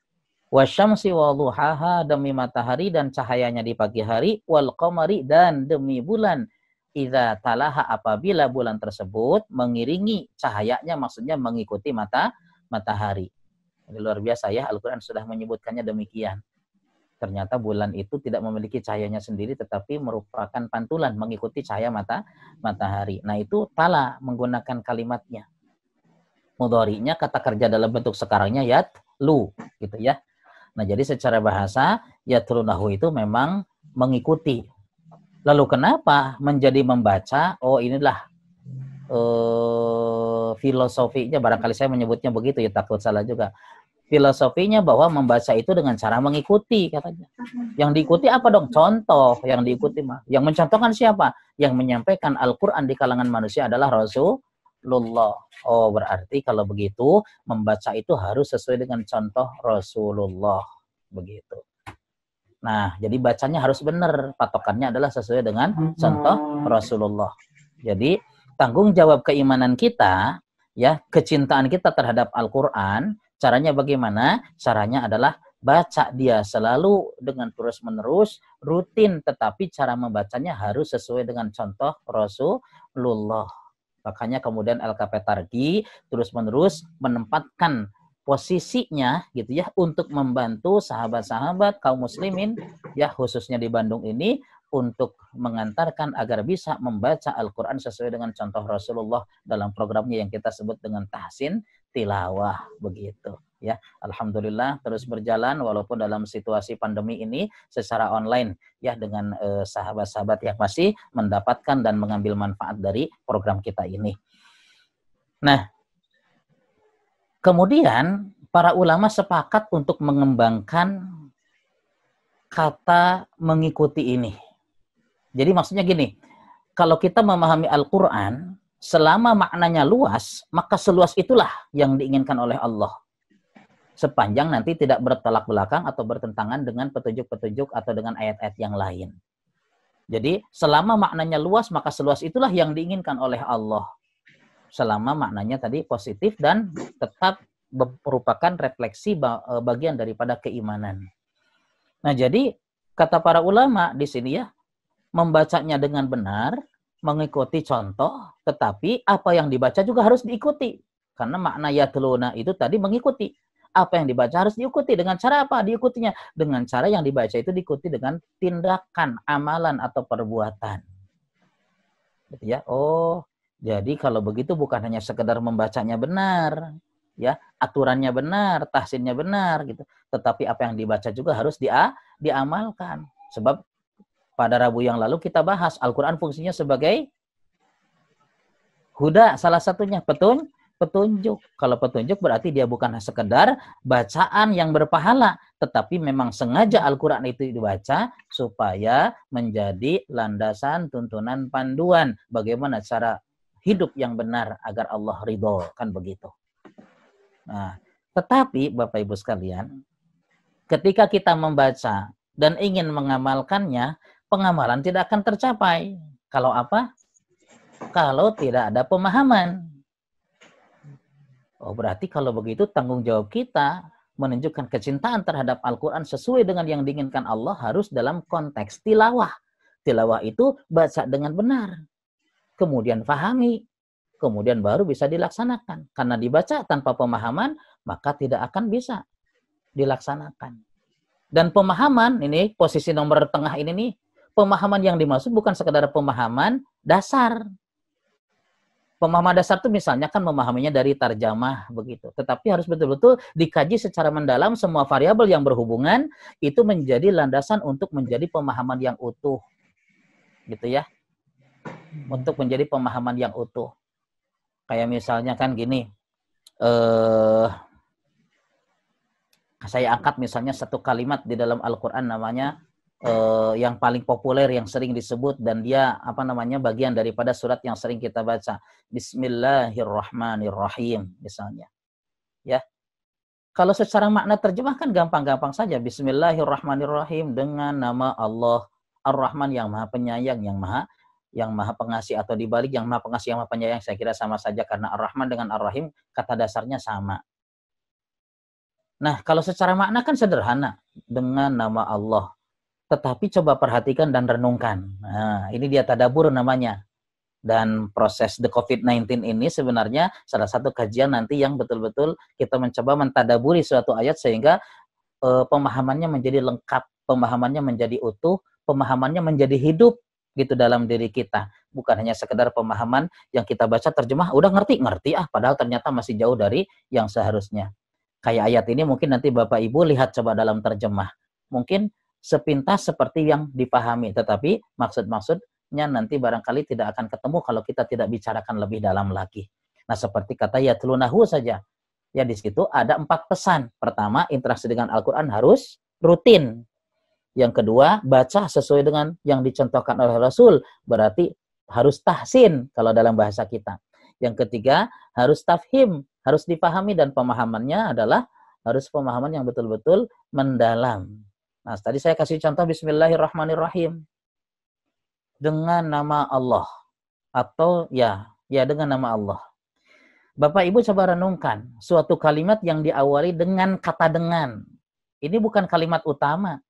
Wasyamsi wa duhaha, demi matahari dan cahayanya di pagi hari, wal qamari, dan demi bulan, idza talaha, apabila bulan tersebut mengiringi cahayanya, maksudnya mengikuti matahari. Ini luar biasa ya, Al-Qur'an sudah menyebutkannya demikian. Ternyata bulan itu tidak memiliki cahayanya sendiri, tetapi merupakan pantulan mengikuti cahaya matahari. Nah, itu tala menggunakan kalimatnya. Mudhari'nya kata kerja dalam bentuk sekarangnya yatlu, gitu ya. Nah, jadi secara bahasa yatlunahu itu memang mengikuti. Lalu kenapa menjadi membaca? Oh, inilah filosofinya, barangkali saya menyebutnya begitu ya, takut salah juga. Filosofinya bahwa membaca itu dengan cara mengikuti, katanya. Yang diikuti apa dong? Contoh yang diikuti mah. Yang mencontohkan siapa? Yang menyampaikan Al-Quran di kalangan manusia adalah Rasulullah. Oh, berarti kalau begitu membaca itu harus sesuai dengan contoh Rasulullah. Begitu. Nah, jadi bacanya harus benar. Patokannya adalah sesuai dengan contoh Rasulullah. Jadi tanggung jawab keimanan kita, ya, kecintaan kita terhadap Al-Quran, caranya bagaimana? Caranya adalah baca dia selalu dengan terus-menerus, rutin, tetapi cara membacanya harus sesuai dengan contoh Rasulullah. Makanya kemudian LKP Targi terus-menerus menempatkan posisinya gitu ya untuk membantu sahabat-sahabat kaum muslimin ya khususnya di Bandung ini untuk mengantarkan agar bisa membaca Al-Quran sesuai dengan contoh Rasulullah dalam programnya yang kita sebut dengan tahsin tilawah, begitu ya. Alhamdulillah terus berjalan walaupun dalam situasi pandemi ini secara online ya, dengan sahabat-sahabat yang masih mendapatkan dan mengambil manfaat dari program kita ini. Nah, kemudian para ulama sepakat untuk mengembangkan kata mengikuti ini. Jadi maksudnya gini, kalau kita memahami Al-Quran, selama maknanya luas, maka seluas itulah yang diinginkan oleh Allah. Sepanjang nanti tidak bertolak belakang atau bertentangan dengan petunjuk-petunjuk atau dengan ayat-ayat yang lain. Jadi selama maknanya luas, maka seluas itulah yang diinginkan oleh Allah. Selama maknanya tadi positif dan tetap merupakan refleksi bagian daripada keimanan. Nah, jadi kata para ulama di sini ya, membacanya dengan benar, mengikuti contoh, tetapi apa yang dibaca juga harus diikuti. Karena makna yatluna itu tadi mengikuti. Apa yang dibaca harus diikuti. Dengan cara apa diikutinya? Dengan cara yang dibaca itu diikuti dengan tindakan, amalan, atau perbuatan. Gitu ya. Oh, jadi kalau begitu bukan hanya sekedar membacanya benar, ya, aturannya benar, tahsinnya benar gitu. Tetapi apa yang dibaca juga harus diamalkan. Sebab pada Rabu yang lalu kita bahas Al-Quran fungsinya sebagai huda, salah satunya petunjuk. Kalau petunjuk berarti dia bukan sekedar bacaan yang berpahala, tetapi memang sengaja Al-Quran itu dibaca supaya menjadi landasan, tuntunan, panduan bagaimana cara hidup yang benar agar Allah ridho, kan begitu. Nah, tetapi Bapak Ibu sekalian, ketika kita membaca dan ingin mengamalkannya, pengamalan tidak akan tercapai. Kalau apa? Kalau tidak ada pemahaman. Oh, berarti kalau begitu tanggung jawab kita menunjukkan kecintaan terhadap Al-Quran sesuai dengan yang diinginkan Allah harus dalam konteks tilawah. Tilawah itu baca dengan benar, kemudian fahami, kemudian baru bisa dilaksanakan. Karena dibaca tanpa pemahaman, maka tidak akan bisa dilaksanakan. Dan pemahaman, ini posisi nomor tengah ini nih, pemahaman yang dimaksud bukan sekadar pemahaman dasar. Pemahaman dasar itu misalnya kan memahaminya dari tarjamah begitu. Tetapi harus betul-betul dikaji secara mendalam semua variabel yang berhubungan itu menjadi landasan untuk menjadi pemahaman yang utuh. Gitu ya. Untuk menjadi pemahaman yang utuh. Kayak misalnya kan gini. Saya angkat misalnya satu kalimat di dalam Al-Quran namanya yang paling populer, yang sering disebut, dan dia bagian daripada surat yang sering kita baca, Bismillahirrahmanirrahim misalnya, ya. Kalau secara makna terjemah kan gampang-gampang saja, Bismillahirrahmanirrahim, dengan nama Allah Ar-Rahman yang Maha Penyayang, yang Maha Pengasih, atau dibalik yang Maha Pengasih yang Maha Penyayang, saya kira sama saja karena Ar-Rahman dengan Ar-Rahim kata dasarnya sama. Nah, kalau secara makna kan sederhana, dengan nama Allah. Tetapi coba perhatikan dan renungkan. Nah, ini dia tadabur namanya. Dan proses the COVID-19 ini sebenarnya salah satu kajian nanti yang betul-betul kita mencoba mentadaburi suatu ayat sehingga pemahamannya menjadi lengkap, pemahamannya menjadi utuh, pemahamannya menjadi hidup gitu dalam diri kita. Bukan hanya sekedar pemahaman yang kita baca terjemah, udah ngerti padahal ternyata masih jauh dari yang seharusnya. Kayak ayat ini mungkin nanti Bapak Ibu lihat coba dalam terjemah. Mungkin sepintas seperti yang dipahami, tetapi maksud-maksudnya nanti barangkali tidak akan ketemu kalau kita tidak bicarakan lebih dalam lagi. Nah, seperti kata yatlunahu saja. Ya, di situ ada 4 pesan. Pertama, interaksi dengan Al-Quran harus rutin. Yang kedua, baca sesuai dengan yang dicontohkan oleh Rasul. Berarti harus tahsin kalau dalam bahasa kita. Yang ketiga, harus tafhim, harus dipahami, dan pemahamannya adalah harus pemahaman yang betul-betul mendalam. Nah, tadi saya kasih contoh Bismillahirrahmanirrahim. Dengan nama Allah. Atau ya dengan nama Allah. Bapak Ibu coba renungkan. Suatu kalimat yang diawali dengan kata dengan. Ini bukan kalimat utama.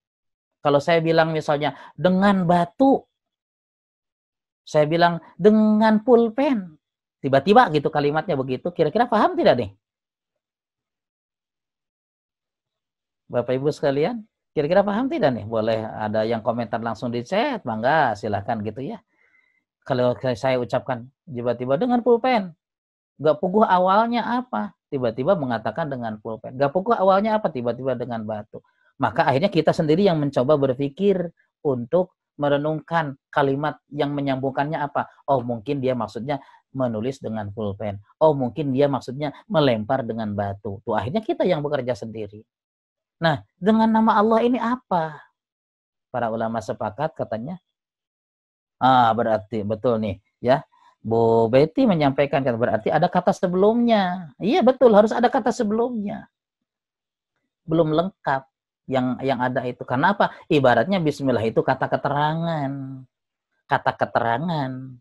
Kalau saya bilang misalnya dengan batu. Saya bilang dengan pulpen. Tiba-tiba gitu kalimatnya begitu. Kira-kira paham tidak nih? Bapak Ibu sekalian? Kira-kira paham tidak nih? Boleh ada yang komentar langsung di chat, bangga, silahkan gitu ya. Kalau saya ucapkan tiba-tiba dengan pulpen, gak puguh awalnya apa? Tiba-tiba mengatakan dengan pulpen. Gak puguh awalnya apa? Tiba-tiba dengan batu. Maka akhirnya kita sendiri yang mencoba berpikir untuk merenungkan kalimat yang menyambungkannya apa. Oh, mungkin dia maksudnya menulis dengan pulpen. Oh, mungkin dia maksudnya melempar dengan batu. Tuh akhirnya kita yang bekerja sendiri. Nah, dengan nama Allah ini apa? Para ulama sepakat katanya. Berarti betul nih, ya. Bu Betty menyampaikan kan berarti ada kata sebelumnya. Iya, betul, harus ada kata sebelumnya. Belum lengkap yang ada itu. Karena apa? Ibaratnya bismillah itu kata keterangan. Kata keterangan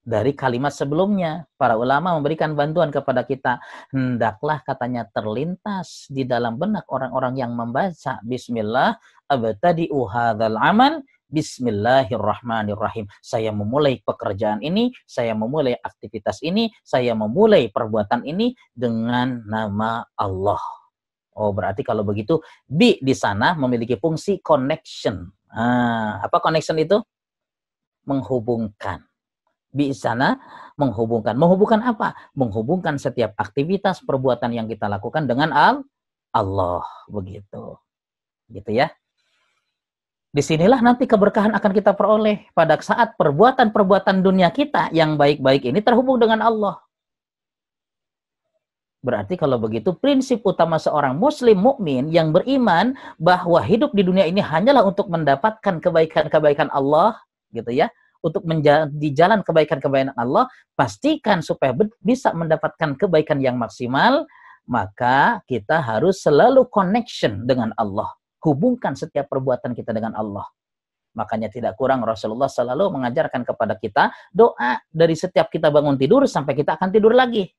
dari kalimat sebelumnya. Para ulama memberikan bantuan kepada kita. Hendaklah katanya terlintas di dalam benak orang-orang yang membaca bismillah abtadi'u hadzal amal bismillahirrahmanirrahim. Saya memulai pekerjaan ini, saya memulai aktivitas ini, saya memulai perbuatan ini dengan nama Allah. Oh, berarti kalau begitu bi di sana memiliki fungsi connection. Apa connection itu? Menghubungkan. Bi sana menghubungkan. Menghubungkan apa? Menghubungkan setiap aktivitas perbuatan yang kita lakukan dengan Allah, begitu. Gitu ya. Disinilah nanti keberkahan akan kita peroleh pada saat perbuatan-perbuatan dunia kita yang baik-baik ini terhubung dengan Allah. Berarti kalau begitu prinsip utama seorang muslim mukmin yang beriman bahwa hidup di dunia ini hanyalah untuk mendapatkan kebaikan-kebaikan Allah, gitu ya. Untuk di jalan kebaikan-kebaikan Allah, pastikan supaya bisa mendapatkan kebaikan yang maksimal, maka kita harus selalu connection dengan Allah. Hubungkan setiap perbuatan kita dengan Allah. Makanya tidak kurang Rasulullah selalu mengajarkan kepada kita doa dari setiap kita bangun tidur sampai kita akan tidur lagi.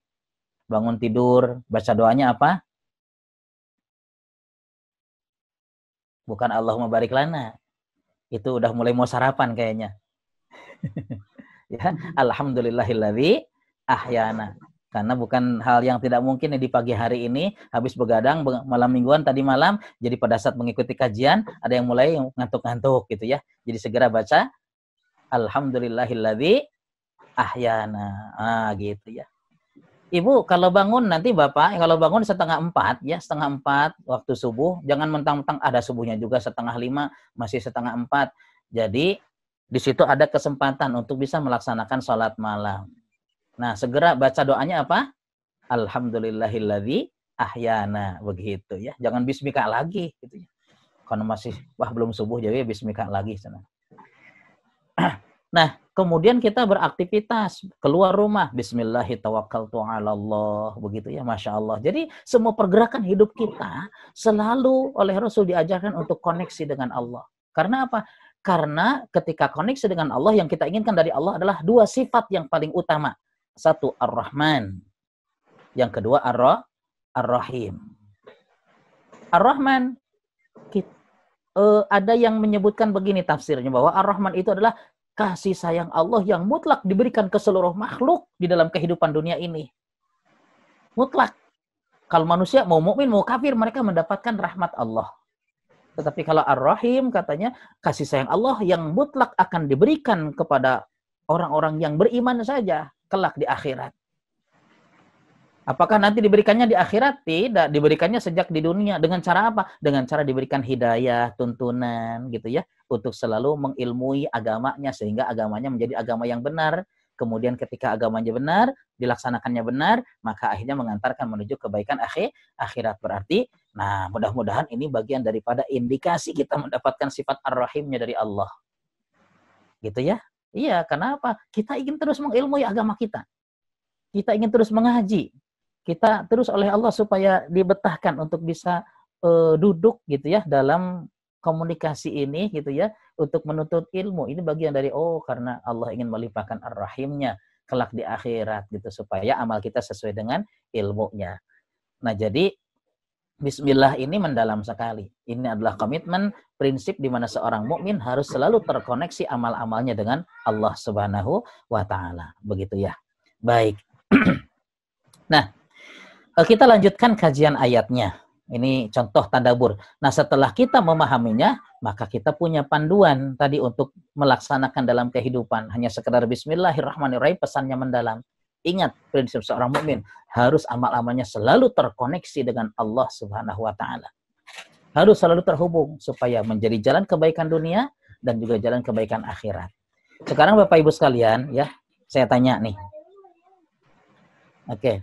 Bangun tidur, baca doanya apa? Bukan Allahumma barik lana. Itu udah mulai mau sarapan kayaknya. Ya, alhamdulillahilladzi ahyana. Karena bukan hal yang tidak mungkin di pagi hari ini habis begadang malam mingguan tadi malam, jadi pada saat mengikuti kajian ada yang mulai ngantuk-ngantuk gitu ya. Jadi segera baca alhamdulillahilladzi ahyana. Gitu ya. Ibu kalau bangun nanti Bapak kalau bangun 3:30 ya, 3:30 waktu subuh, jangan mentang-mentang ada subuhnya juga 4:30 masih 3:30. Jadi di situ ada kesempatan untuk bisa melaksanakan sholat malam. Nah, segera baca doanya apa? Alhamdulillahilladzi ahyana, begitu ya. Jangan bismika lagi gitu ya. Karena masih belum subuh jadi bismika lagi sana. Nah, kemudian kita beraktivitas keluar rumah, bismillahirrahmanirrahim, begitu ya, masya Allah. Jadi semua pergerakan hidup kita selalu oleh Rasul diajarkan untuk koneksi dengan Allah. Karena apa? Karena ketika koneksi dengan Allah yang kita inginkan dari Allah adalah dua sifat yang paling utama. Satu Ar-Rahman, yang kedua Ar-Rahim. Ar-Rahman, ada yang menyebutkan begini tafsirnya bahwa Ar-Rahman itu adalah kasih sayang Allah yang mutlak diberikan ke seluruh makhluk di dalam kehidupan dunia ini. Mutlak. Kalau manusia mau mukmin mau kafir mereka mendapatkan rahmat Allah. Tetapi kalau Ar-Rahim katanya kasih sayang Allah yang mutlak akan diberikan kepada orang-orang yang beriman saja kelak di akhirat. Apakah nanti diberikannya di akhirat? Tidak, diberikannya sejak di dunia. Dengan cara apa? Dengan cara diberikan hidayah, tuntunan gitu ya, untuk selalu mengilmui agamanya sehingga agamanya menjadi agama yang benar. Kemudian ketika agamanya benar, dilaksanakannya benar, maka akhirnya mengantarkan menuju kebaikan akhirat. Berarti, nah mudah-mudahan ini bagian daripada indikasi kita mendapatkan sifat Ar-Rahimnya dari Allah. Gitu ya? Iya, kenapa? Kita ingin terus mengilmui agama kita. Kita ingin terus mengaji. Kita terus oleh Allah supaya dibetahkan untuk bisa duduk gitu ya dalam komunikasi ini gitu ya untuk menuntut ilmu. Ini bagian dari karena Allah ingin melimpahkan Ar-Rahimnya kelak di akhirat gitu supaya amal kita sesuai dengan ilmunya. Nah, jadi Bismillah ini mendalam sekali. Ini adalah komitmen prinsip di mana seorang mukmin harus selalu terkoneksi amal-amalnya dengan Allah Subhanahu wa taala. Begitu ya. Baik. Nah, kita lanjutkan kajian ayatnya. Ini contoh tadabbur. Nah, setelah kita memahaminya, maka kita punya panduan tadi untuk melaksanakan dalam kehidupan. Hanya sekedar bismillahirrahmanirrahim, pesannya mendalam. Ingat, prinsip seorang mukmin harus amal-amalnya selalu terkoneksi dengan Allah Subhanahu wa taala. Harus selalu terhubung supaya menjadi jalan kebaikan dunia dan juga jalan kebaikan akhirat. Sekarang Bapak Ibu sekalian, ya, saya tanya nih. Oke.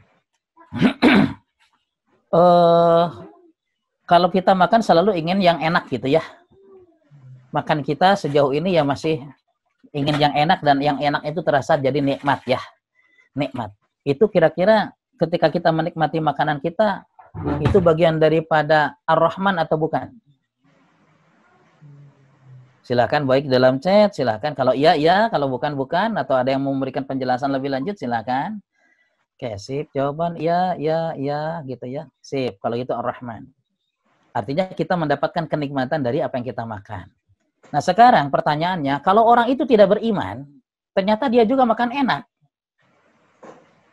Kalau kita makan selalu ingin yang enak gitu ya. Makan kita sejauh ini ya masih ingin yang enak dan yang enak itu terasa jadi nikmat ya. Nikmat. Itu kira-kira ketika kita menikmati makanan kita itu bagian daripada Ar-Rahman atau bukan? Silakan baik dalam chat, silakan. Kalau iya, iya. Kalau bukan, bukan. Atau ada yang mau memberikan penjelasan lebih lanjut, silakan. Oke, sip. Jawaban iya, iya, iya, gitu ya. Sip. Kalau itu Ar-Rahman. Artinya kita mendapatkan kenikmatan dari apa yang kita makan. Nah, sekarang pertanyaannya, kalau orang itu tidak beriman, ternyata dia juga makan enak.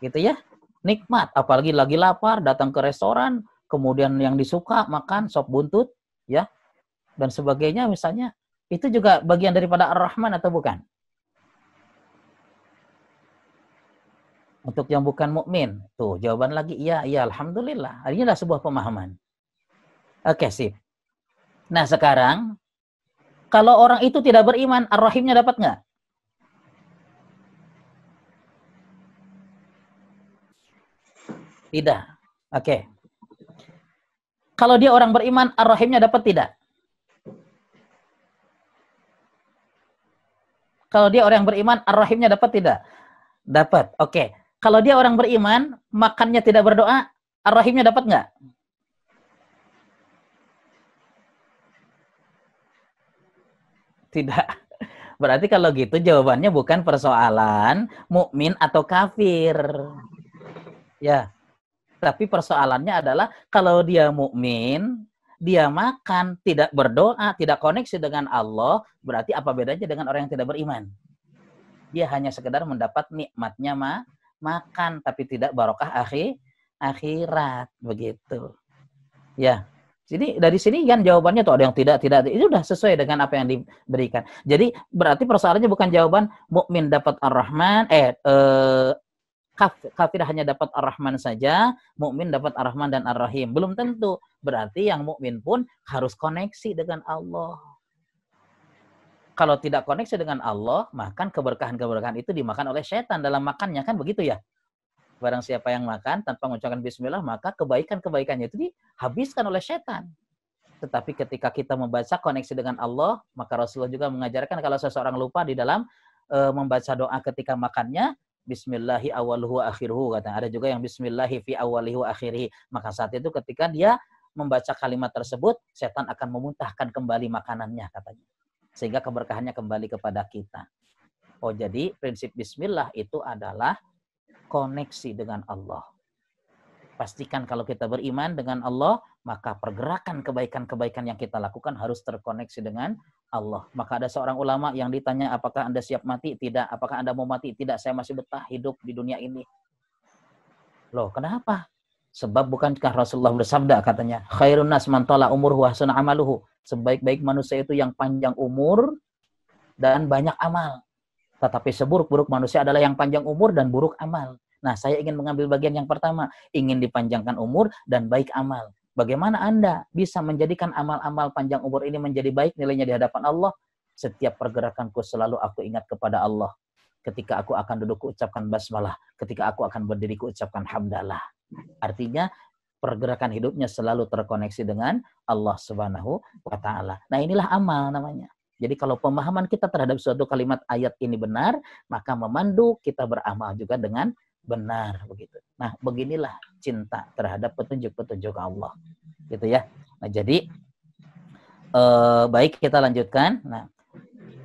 Gitu ya. Nikmat. Apalagi lagi lapar, datang ke restoran, kemudian yang disuka makan sop buntut, ya, dan sebagainya misalnya, itu juga bagian daripada Ar-Rahman atau bukan? Untuk yang bukan mukmin, tuh jawaban lagi iya, alhamdulillah. Ini adalah sebuah pemahaman. Oke, sip. Nah, sekarang kalau orang itu tidak beriman, Ar-Rahimnya dapat nggak? Tidak. Oke. Kalau dia orang beriman, Ar-Rahimnya dapat tidak? Kalau dia orang beriman, Ar-Rahimnya dapat tidak? Dapat. Oke. Kalau dia orang beriman, makannya tidak berdoa, Ar-Rahimnya dapat nggak? Tidak. Berarti kalau gitu jawabannya bukan persoalan mukmin atau kafir. Ya. Tapi persoalannya adalah kalau dia mukmin, dia makan, tidak berdoa, tidak koneksi dengan Allah, berarti apa bedanya dengan orang yang tidak beriman? Dia hanya sekedar mendapat nikmatnya makan, tapi tidak barokah akhirat, begitu. Ya. Jadi dari sini kan jawabannya tuh ada yang tidak, itu udah sesuai dengan apa yang diberikan. Jadi berarti persoalannya bukan jawaban mukmin dapat Ar-Rahman, kafir hanya dapat Ar-Rahman saja, mukmin dapat Ar-Rahman dan Ar-Rahim. Belum tentu. Berarti yang mukmin pun harus koneksi dengan Allah. Kalau tidak koneksi dengan Allah, maka keberkahan-keberkahan itu dimakan oleh setan dalam makannya, kan begitu ya? Barang siapa yang makan tanpa mengucapkan bismillah, maka kebaikan-kebaikannya itu dihabiskan oleh setan. Tetapi ketika kita membaca koneksi dengan Allah, maka Rasulullah juga mengajarkan kalau seseorang lupa di dalam membaca doa ketika makannya, bismillahi awaluhu wa akhiruhu, kata. Ada juga yang bismillahi fi awalihi wa akhirihi. Maka saat itu ketika dia membaca kalimat tersebut, setan akan memuntahkan kembali makanannya, katanya. Sehingga keberkahannya kembali kepada kita. Oh, jadi prinsip bismillah itu adalah koneksi dengan Allah. Pastikan kalau kita beriman dengan Allah, maka pergerakan kebaikan-kebaikan yang kita lakukan harus terkoneksi dengan Allah. Maka ada seorang ulama yang ditanya, apakah Anda siap mati? Tidak. Apakah Anda mau mati? Tidak, saya masih betah hidup di dunia ini. Loh, kenapa? Sebab bukankah Rasulullah bersabda, katanya, khairun nas man tala umurhu wa hasuna amaluhu. Sebaik-baik manusia itu yang panjang umur dan banyak amal. Tetapi seburuk-buruk manusia adalah yang panjang umur dan buruk amal. Nah, saya ingin mengambil bagian yang pertama, ingin dipanjangkan umur dan baik amal. Bagaimana Anda bisa menjadikan amal-amal panjang umur ini menjadi baik nilainya di hadapan Allah? Setiap pergerakanku selalu aku ingat kepada Allah. Ketika aku akan duduk, ucapkan basmalah. Ketika aku akan berdiri, ucapkan hamdalah. Artinya, pergerakan hidupnya selalu terkoneksi dengan Allah Subhanahu wa Ta'ala. Nah, inilah amal namanya. Jadi kalau pemahaman kita terhadap suatu kalimat ayat ini benar, maka memandu kita beramal juga dengan benar, begitu. Nah, beginilah cinta terhadap petunjuk-petunjuk Allah, gitu ya. Nah, jadi baik, kita lanjutkan. Nah,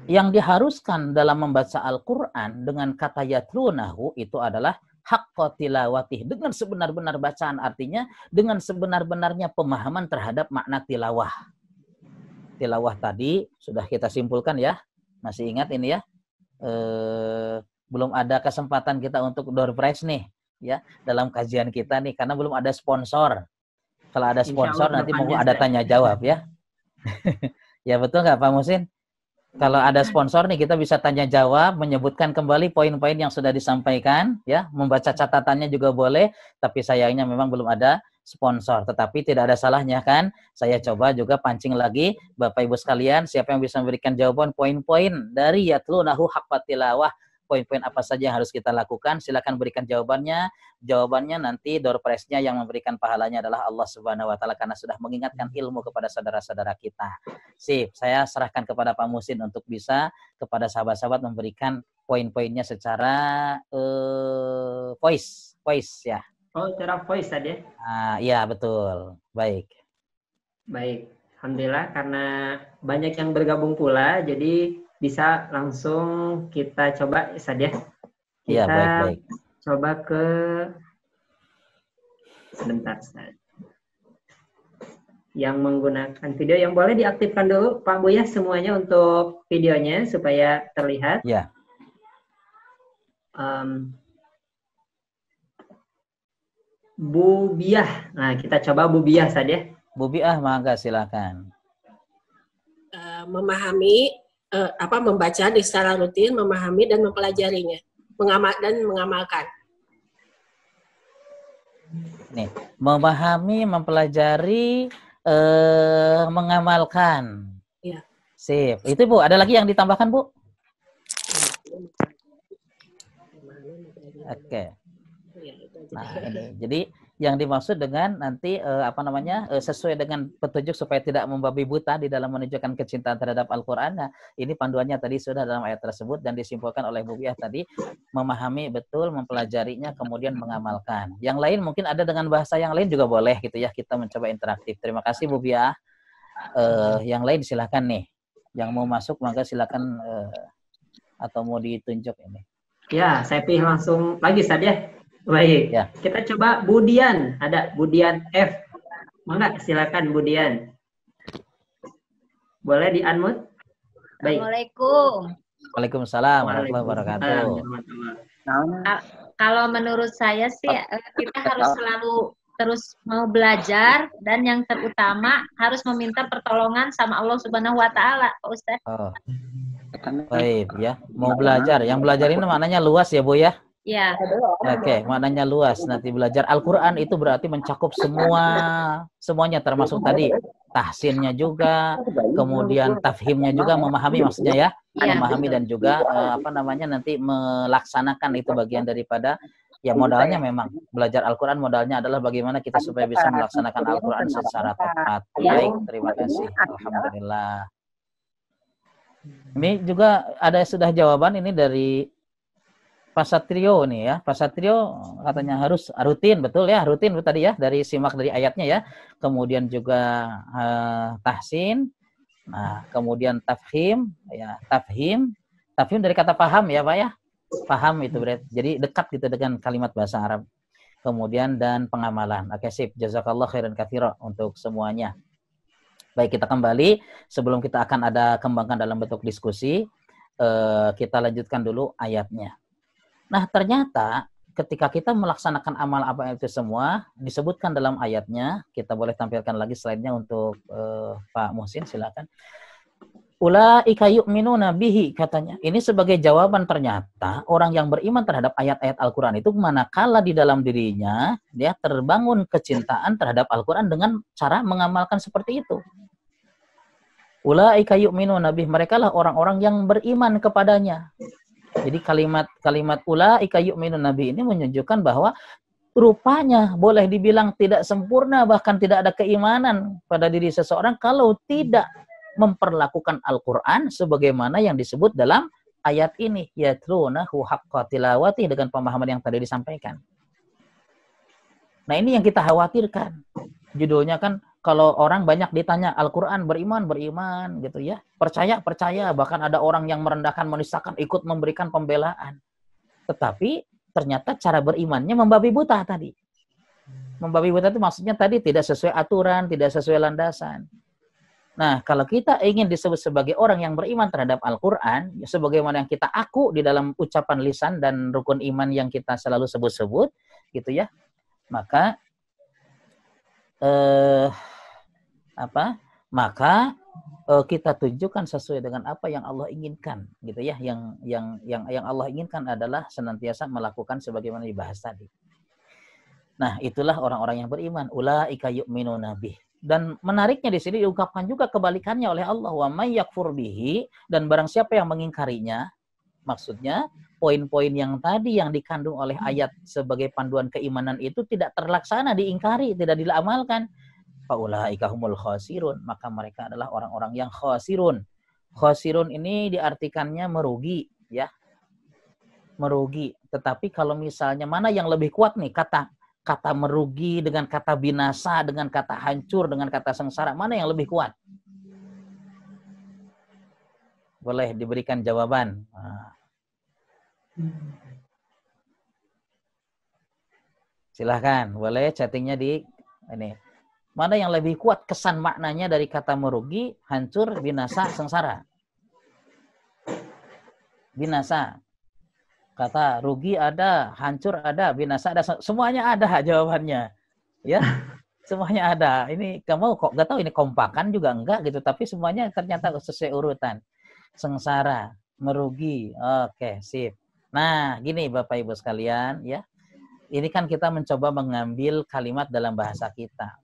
yang diharuskan dalam membaca Al-Quran dengan kata yatlunahu itu adalah haqqa tilawatih, dengan sebenar-benar bacaan, artinya dengan sebenar-benarnya pemahaman terhadap makna tilawah. Tilawah tadi sudah kita simpulkan ya, masih ingat ini ya? Belum ada kesempatan kita untuk door prize nih ya dalam kajian kita nih, karena belum ada sponsor. Kalau ada sponsor nanti mau ada tanya jawab ya. Ya betul nggak Pak Musin? Kalau ada sponsor nih kita bisa tanya jawab, menyebutkan kembali poin-poin yang sudah disampaikan ya, membaca catatannya juga boleh, tapi sayangnya memang belum ada sponsor. Tetapi tidak ada salahnya kan, saya coba juga pancing lagi Bapak Ibu sekalian, siapa yang bisa memberikan jawaban poin-poin dari yatlunahu haqqa tilawah, poin-poin apa saja yang harus kita lakukan, silakan berikan jawabannya. Jawabannya nanti door prize-nya yang memberikan pahalanya adalah Allah Subhanahu wa Ta'ala, karena sudah mengingatkan ilmu kepada saudara-saudara kita. Sip, saya serahkan kepada Pak Musin untuk bisa kepada sahabat-sahabat memberikan poin-poinnya secara voice ya. Oh, secara voice tadi. Iya, betul. Baik. Baik. Alhamdulillah karena banyak yang bergabung pula, jadi bisa langsung kita coba saja. Iya, baik. Coba ke sebentar. Yang menggunakan video yang boleh diaktifkan dulu Pak Buya semuanya untuk videonya supaya terlihat. Iya. Bubiah. Nah, kita coba Bubiah saja. Bubiah, mangga silakan. Memahami membaca secara rutin, memahami dan mempelajarinya, mengamalkan. Nih, memahami, mempelajari, mengamalkan. Iya. Sip. Itu Bu, ada lagi yang ditambahkan Bu? Oke. Nah, ini. Jadi yang dimaksud dengan nanti sesuai dengan petunjuk supaya tidak membabi buta di dalam menunjukkan kecintaan terhadap Al-Qur'an. Nah, ini panduannya tadi sudah dalam ayat tersebut dan disimpulkan oleh Bu Biah tadi, memahami betul, mempelajarinya, kemudian mengamalkan. Yang lain mungkin ada dengan bahasa yang lain juga boleh gitu ya, kita mencoba interaktif. Terima kasih Bu Biah. Yang lain silakan nih. Yang mau masuk maka silakan atau mau ditunjuk ini. Ya, saya pilih langsung lagi saja. Baik, ya. Kita coba Budian. Ada Budian F. Mangga, silakan Budian. Boleh di-unmute? Baik. Assalamualaikum. Waalaikumsalam warahmatullahi wabarakatuh. Kalau menurut saya sih kita harus selalu terus mau belajar dan yang terutama harus meminta pertolongan sama Allah Subhanahu wa taala, Pak Ustaz. Oh. Baik ya, mau belajar. Yang belajar ini maknanya luas ya, Bu ya? Ya. Oke, maknanya luas. Nanti belajar Al-Qur'an itu berarti mencakup semuanya termasuk tadi tahsinnya juga, kemudian tafhimnya juga, memahami maksudnya ya. Memahami dan juga nanti melaksanakan, itu bagian daripada ya modalnya. Memang belajar Al-Qur'an modalnya adalah bagaimana kita supaya bisa melaksanakan Al-Qur'an secara tepat. Baik, terima kasih. Alhamdulillah. Ini juga ada sudah jawaban ini dari Pak Satrio nih ya. Pak Satrio katanya harus rutin, betul ya, rutin tadi ya, dari simak dari ayatnya ya. Kemudian juga tahsin, nah kemudian tafhim ya, tafhim dari kata paham ya Pak ya. Paham itu berarti jadi dekat gitu dengan kalimat bahasa Arab. Kemudian dan pengamalan. Oke, sip. Jazakallah khairan katsira untuk semuanya. Baik, kita kembali sebelum kita akan ada kembangkan dalam bentuk diskusi, kita lanjutkan dulu ayatnya. Nah, ternyata ketika kita melaksanakan amal apa itu semua disebutkan dalam ayatnya, kita boleh tampilkan lagi slide-nya untuk Pak Muhsin, silakan. Ulaika yu'minuna bihi, katanya. Ini sebagai jawaban ternyata orang yang beriman terhadap ayat-ayat Al-Qur'an itu manakala di dalam dirinya dia terbangun kecintaan terhadap Al-Qur'an dengan cara mengamalkan seperti itu. Ulaika yu'minuna bihi, merekalah orang-orang yang beriman kepadanya. Jadi kalimat ulaika yu'minuna bihi ini menunjukkan bahwa rupanya boleh dibilang tidak sempurna, bahkan tidak ada keimanan pada diri seseorang kalau tidak memperlakukan Al-Qur'an sebagaimana yang disebut dalam ayat ini, yatlunahu haqqa tilawati, dengan pemahaman yang tadi disampaikan. Nah, ini yang kita khawatirkan. Judulnya kan kalau orang banyak ditanya Al-Qur'an beriman gitu ya. Percaya, bahkan ada orang yang merendahkan, menistakan, ikut memberikan pembelaan. Tetapi ternyata cara berimannya membabi buta tadi. Membabi buta itu maksudnya tadi tidak sesuai aturan, tidak sesuai landasan. Nah, kalau kita ingin disebut sebagai orang yang beriman terhadap Al-Qur'an, ya sebagaimana yang kita aku di dalam ucapan lisan dan rukun iman yang kita selalu sebut-sebut, gitu ya, maka kita tunjukkan sesuai dengan apa yang Allah inginkan, gitu ya. Yang Allah inginkan adalah senantiasa melakukan sebagaimana dibahas tadi. Nah, itulah orang-orang yang beriman. Ulaika yu'minuna bih. Dan menariknya di sini diungkapkan juga kebalikannya oleh Allah, wa may yakfur bihi, dan barang siapa yang mengingkarinya. Maksudnya poin-poin yang tadi yang dikandung oleh ayat sebagai panduan keimanan itu tidak terlaksana, diingkari, tidak diamalkan. Faulaika humul khasirun, maka mereka adalah orang-orang yang khasirun. Khasirun ini diartikannya merugi, ya. Merugi. Tetapi kalau misalnya mana yang lebih kuat nih, kata merugi dengan kata binasa, dengan kata hancur, dengan kata sengsara, mana yang lebih kuat? Boleh diberikan jawaban. Silahkan, boleh chattingnya di ini. Mana yang lebih kuat kesan maknanya dari kata merugi, hancur, binasa, sengsara? Binasa. Kata rugi ada, hancur ada, binasa ada, semuanya ada jawabannya. Ya, semuanya ada. Ini kamu kok nggak tahu ini kompakan juga enggak gitu, tapi semuanya ternyata sesuai urutan. Sengsara, merugi. Oke, sip. Nah, gini Bapak Ibu sekalian, ya. Ini kan kita mencoba mengambil kalimat dalam bahasa kita.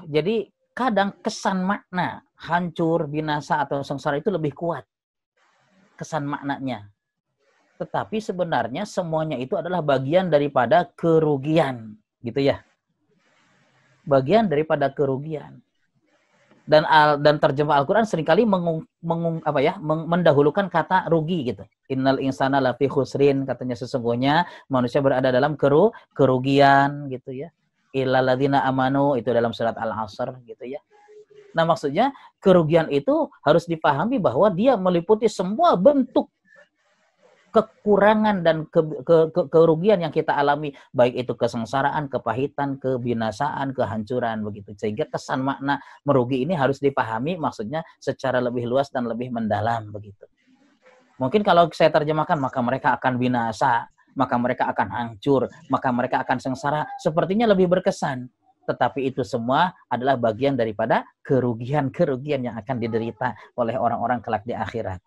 Jadi kadang kesan makna hancur, binasa atau sengsara itu lebih kuat. Kesan maknanya. Tetapi sebenarnya semuanya itu adalah bagian daripada kerugian, gitu ya. Bagian daripada kerugian. Dan terjemah Al-Qur'an seringkali mendahulukan kata rugi gitu. Innal insana lafi khusrin, katanya sesungguhnya manusia berada dalam kerugian gitu ya. Illal ladzina amanu, itu dalam surat Al-Asr gitu ya. Nah, maksudnya kerugian itu harus dipahami bahwa dia meliputi semua bentuk kekurangan dan kerugian yang kita alami, baik itu kesengsaraan, kepahitan, kebinasaan, kehancuran begitu. Sehingga kesan makna merugi ini harus dipahami maksudnya secara lebih luas dan lebih mendalam begitu. Mungkin kalau saya terjemahkan maka mereka akan binasa, maka mereka akan hancur, maka mereka akan sengsara, sepertinya lebih berkesan. Tetapi itu semua adalah bagian daripada kerugian-kerugian yang akan diderita oleh orang-orang kelak di akhirat.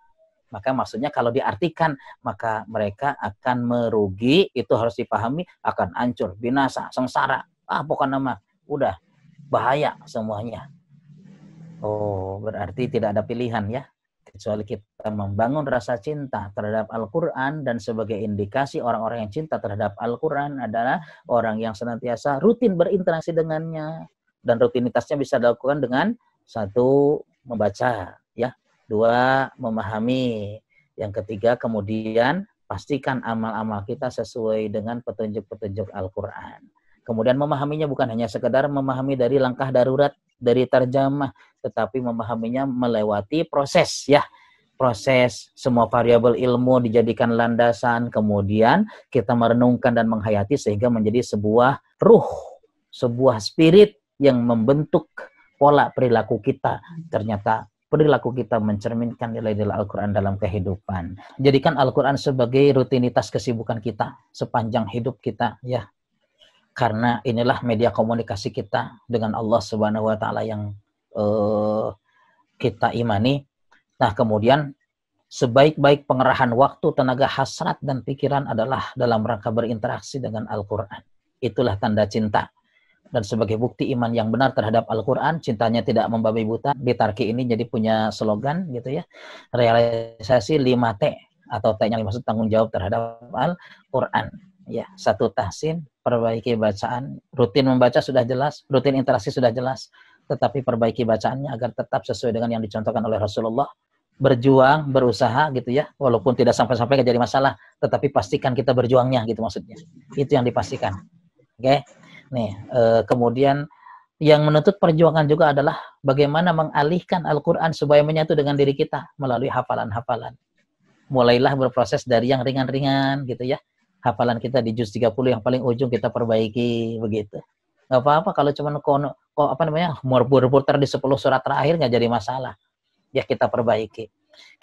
Maka maksudnya kalau diartikan, maka mereka akan merugi, itu harus dipahami, akan hancur, binasa, sengsara. Pokoknya nama, udah bahaya semuanya. Oh, berarti tidak ada pilihan ya. Kecuali kita membangun rasa cinta terhadap Al-Quran, dan sebagai indikasi orang-orang yang cinta terhadap Al-Quran adalah orang yang senantiasa rutin berinteraksi dengannya, dan rutinitasnya bisa dilakukan dengan satu, membaca ya, dua, memahami, yang ketiga kemudian pastikan amal-amal kita sesuai dengan petunjuk-petunjuk Al-Quran. Kemudian memahaminya bukan hanya sekedar memahami dari langkah darurat, dari terjemah, tetapi memahaminya melewati proses ya. Proses, semua variabel ilmu dijadikan landasan, kemudian kita merenungkan dan menghayati sehingga menjadi sebuah ruh, sebuah spirit yang membentuk pola perilaku kita. Ternyata perilaku kita mencerminkan nilai-nilai Al-Quran dalam kehidupan. Jadikan Al-Quran sebagai rutinitas kesibukan kita sepanjang hidup kita ya. Karena inilah media komunikasi kita dengan Allah Subhanahu wa Ta'ala yang kita imani. Nah, kemudian sebaik-baik pengerahan waktu, tenaga, hasrat, dan pikiran adalah dalam rangka berinteraksi dengan Al-Quran. Itulah tanda cinta. Dan sebagai bukti iman yang benar terhadap Al-Quran, cintanya tidak membabi buta. Di Tarki ini jadi punya slogan gitu ya. Realisasi 5T, atau T-nya maksud tanggung jawab terhadap Al-Quran. Ya, 1 tahsin, perbaiki bacaan, rutin membaca sudah jelas, rutin interaksi sudah jelas, tetapi perbaiki bacaannya agar tetap sesuai dengan yang dicontohkan oleh Rasulullah. Berjuang, berusaha gitu ya, walaupun tidak sampai-sampai jadi masalah, tetapi pastikan kita berjuangnya gitu maksudnya. Itu yang dipastikan. Oke. Nih, kemudian yang menuntut perjuangan juga adalah bagaimana mengalihkan Al-Quran supaya menyatu dengan diri kita melalui hafalan-hafalan. Mulailah berproses dari yang ringan-ringan gitu ya. Hafalan kita di juz 30 yang paling ujung kita perbaiki begitu. Nggak apa-apa kalau cuma berputar di 10 surat terakhir nggak jadi masalah. Ya kita perbaiki,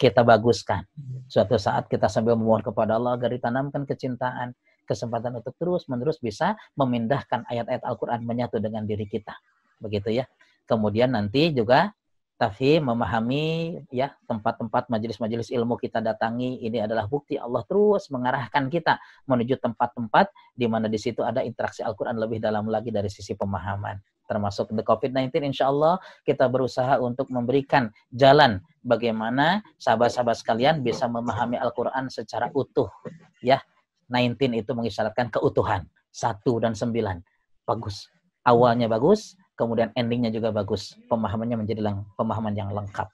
kita baguskan. Suatu saat kita sambil memohon kepada Allah agar ditanamkan kecintaan, kesempatan untuk terus-menerus bisa memindahkan ayat-ayat Al-Quran menyatu dengan diri kita. Begitu ya. Kemudian nanti juga tafhim, memahami ya tempat-tempat majelis-majelis ilmu kita datangi, ini adalah bukti Allah terus mengarahkan kita menuju tempat-tempat di mana di situ ada interaksi Al-Quran lebih dalam lagi dari sisi pemahaman. Termasuk the COVID-19, insya Allah kita berusaha untuk memberikan jalan bagaimana sahabat-sahabat sekalian bisa memahami Al-Quran secara utuh. Ya, 19 itu mengisyaratkan keutuhan. 1 dan 9. Bagus. Awalnya bagus, kemudian endingnya juga bagus. Pemahamannya menjadi pemahaman yang lengkap.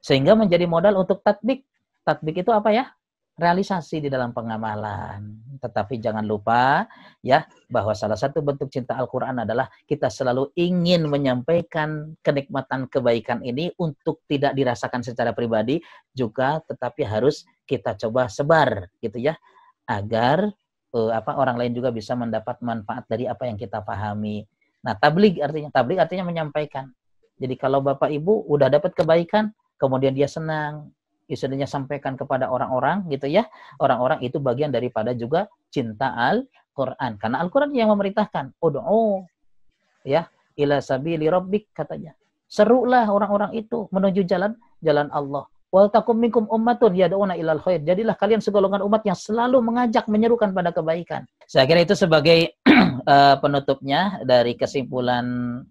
Sehingga menjadi modal untuk tatbik. Tatbik itu apa ya? Realisasi di dalam pengamalan. Tetapi jangan lupa ya bahwa salah satu bentuk cinta Al-Quran adalah kita selalu ingin menyampaikan kenikmatan kebaikan ini untuk tidak dirasakan secara pribadi juga, tetapi harus kita coba sebar gitu ya, agar orang lain juga bisa mendapat manfaat dari apa yang kita pahami. Nah, tabligh artinya menyampaikan. Jadi kalau Bapak Ibu udah dapat kebaikan, kemudian dia senang, istilahnya sampaikan kepada orang-orang gitu ya. Orang-orang itu bagian daripada juga cinta Al-Qur'an. Karena Al-Qur'an yang memerintahkan, ud'u ya ila sabili rabbik katanya. Serulah orang-orang itu menuju jalan Allah. Wal takum minkum ummatun yad'una ilal khair. Jadilah kalian segolongan umat yang selalu mengajak, menyerukan pada kebaikan. Saya kira itu sebagai penutupnya dari kesimpulan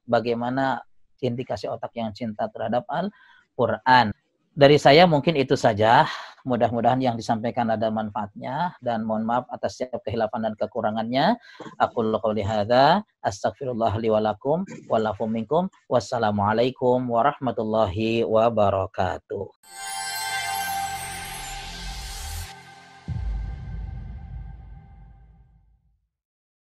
bagaimana indikasi otak yang cinta terhadap Al-Qur'an. Dari saya mungkin itu saja. Mudah-mudahan yang disampaikan ada manfaatnya, dan mohon maaf atas setiap kehilafan dan kekurangannya. Aqulu qouli hadza astaghfirullah li wa lakum wa lakum minkum. Wassalamualaikum warahmatullahi wabarakatuh.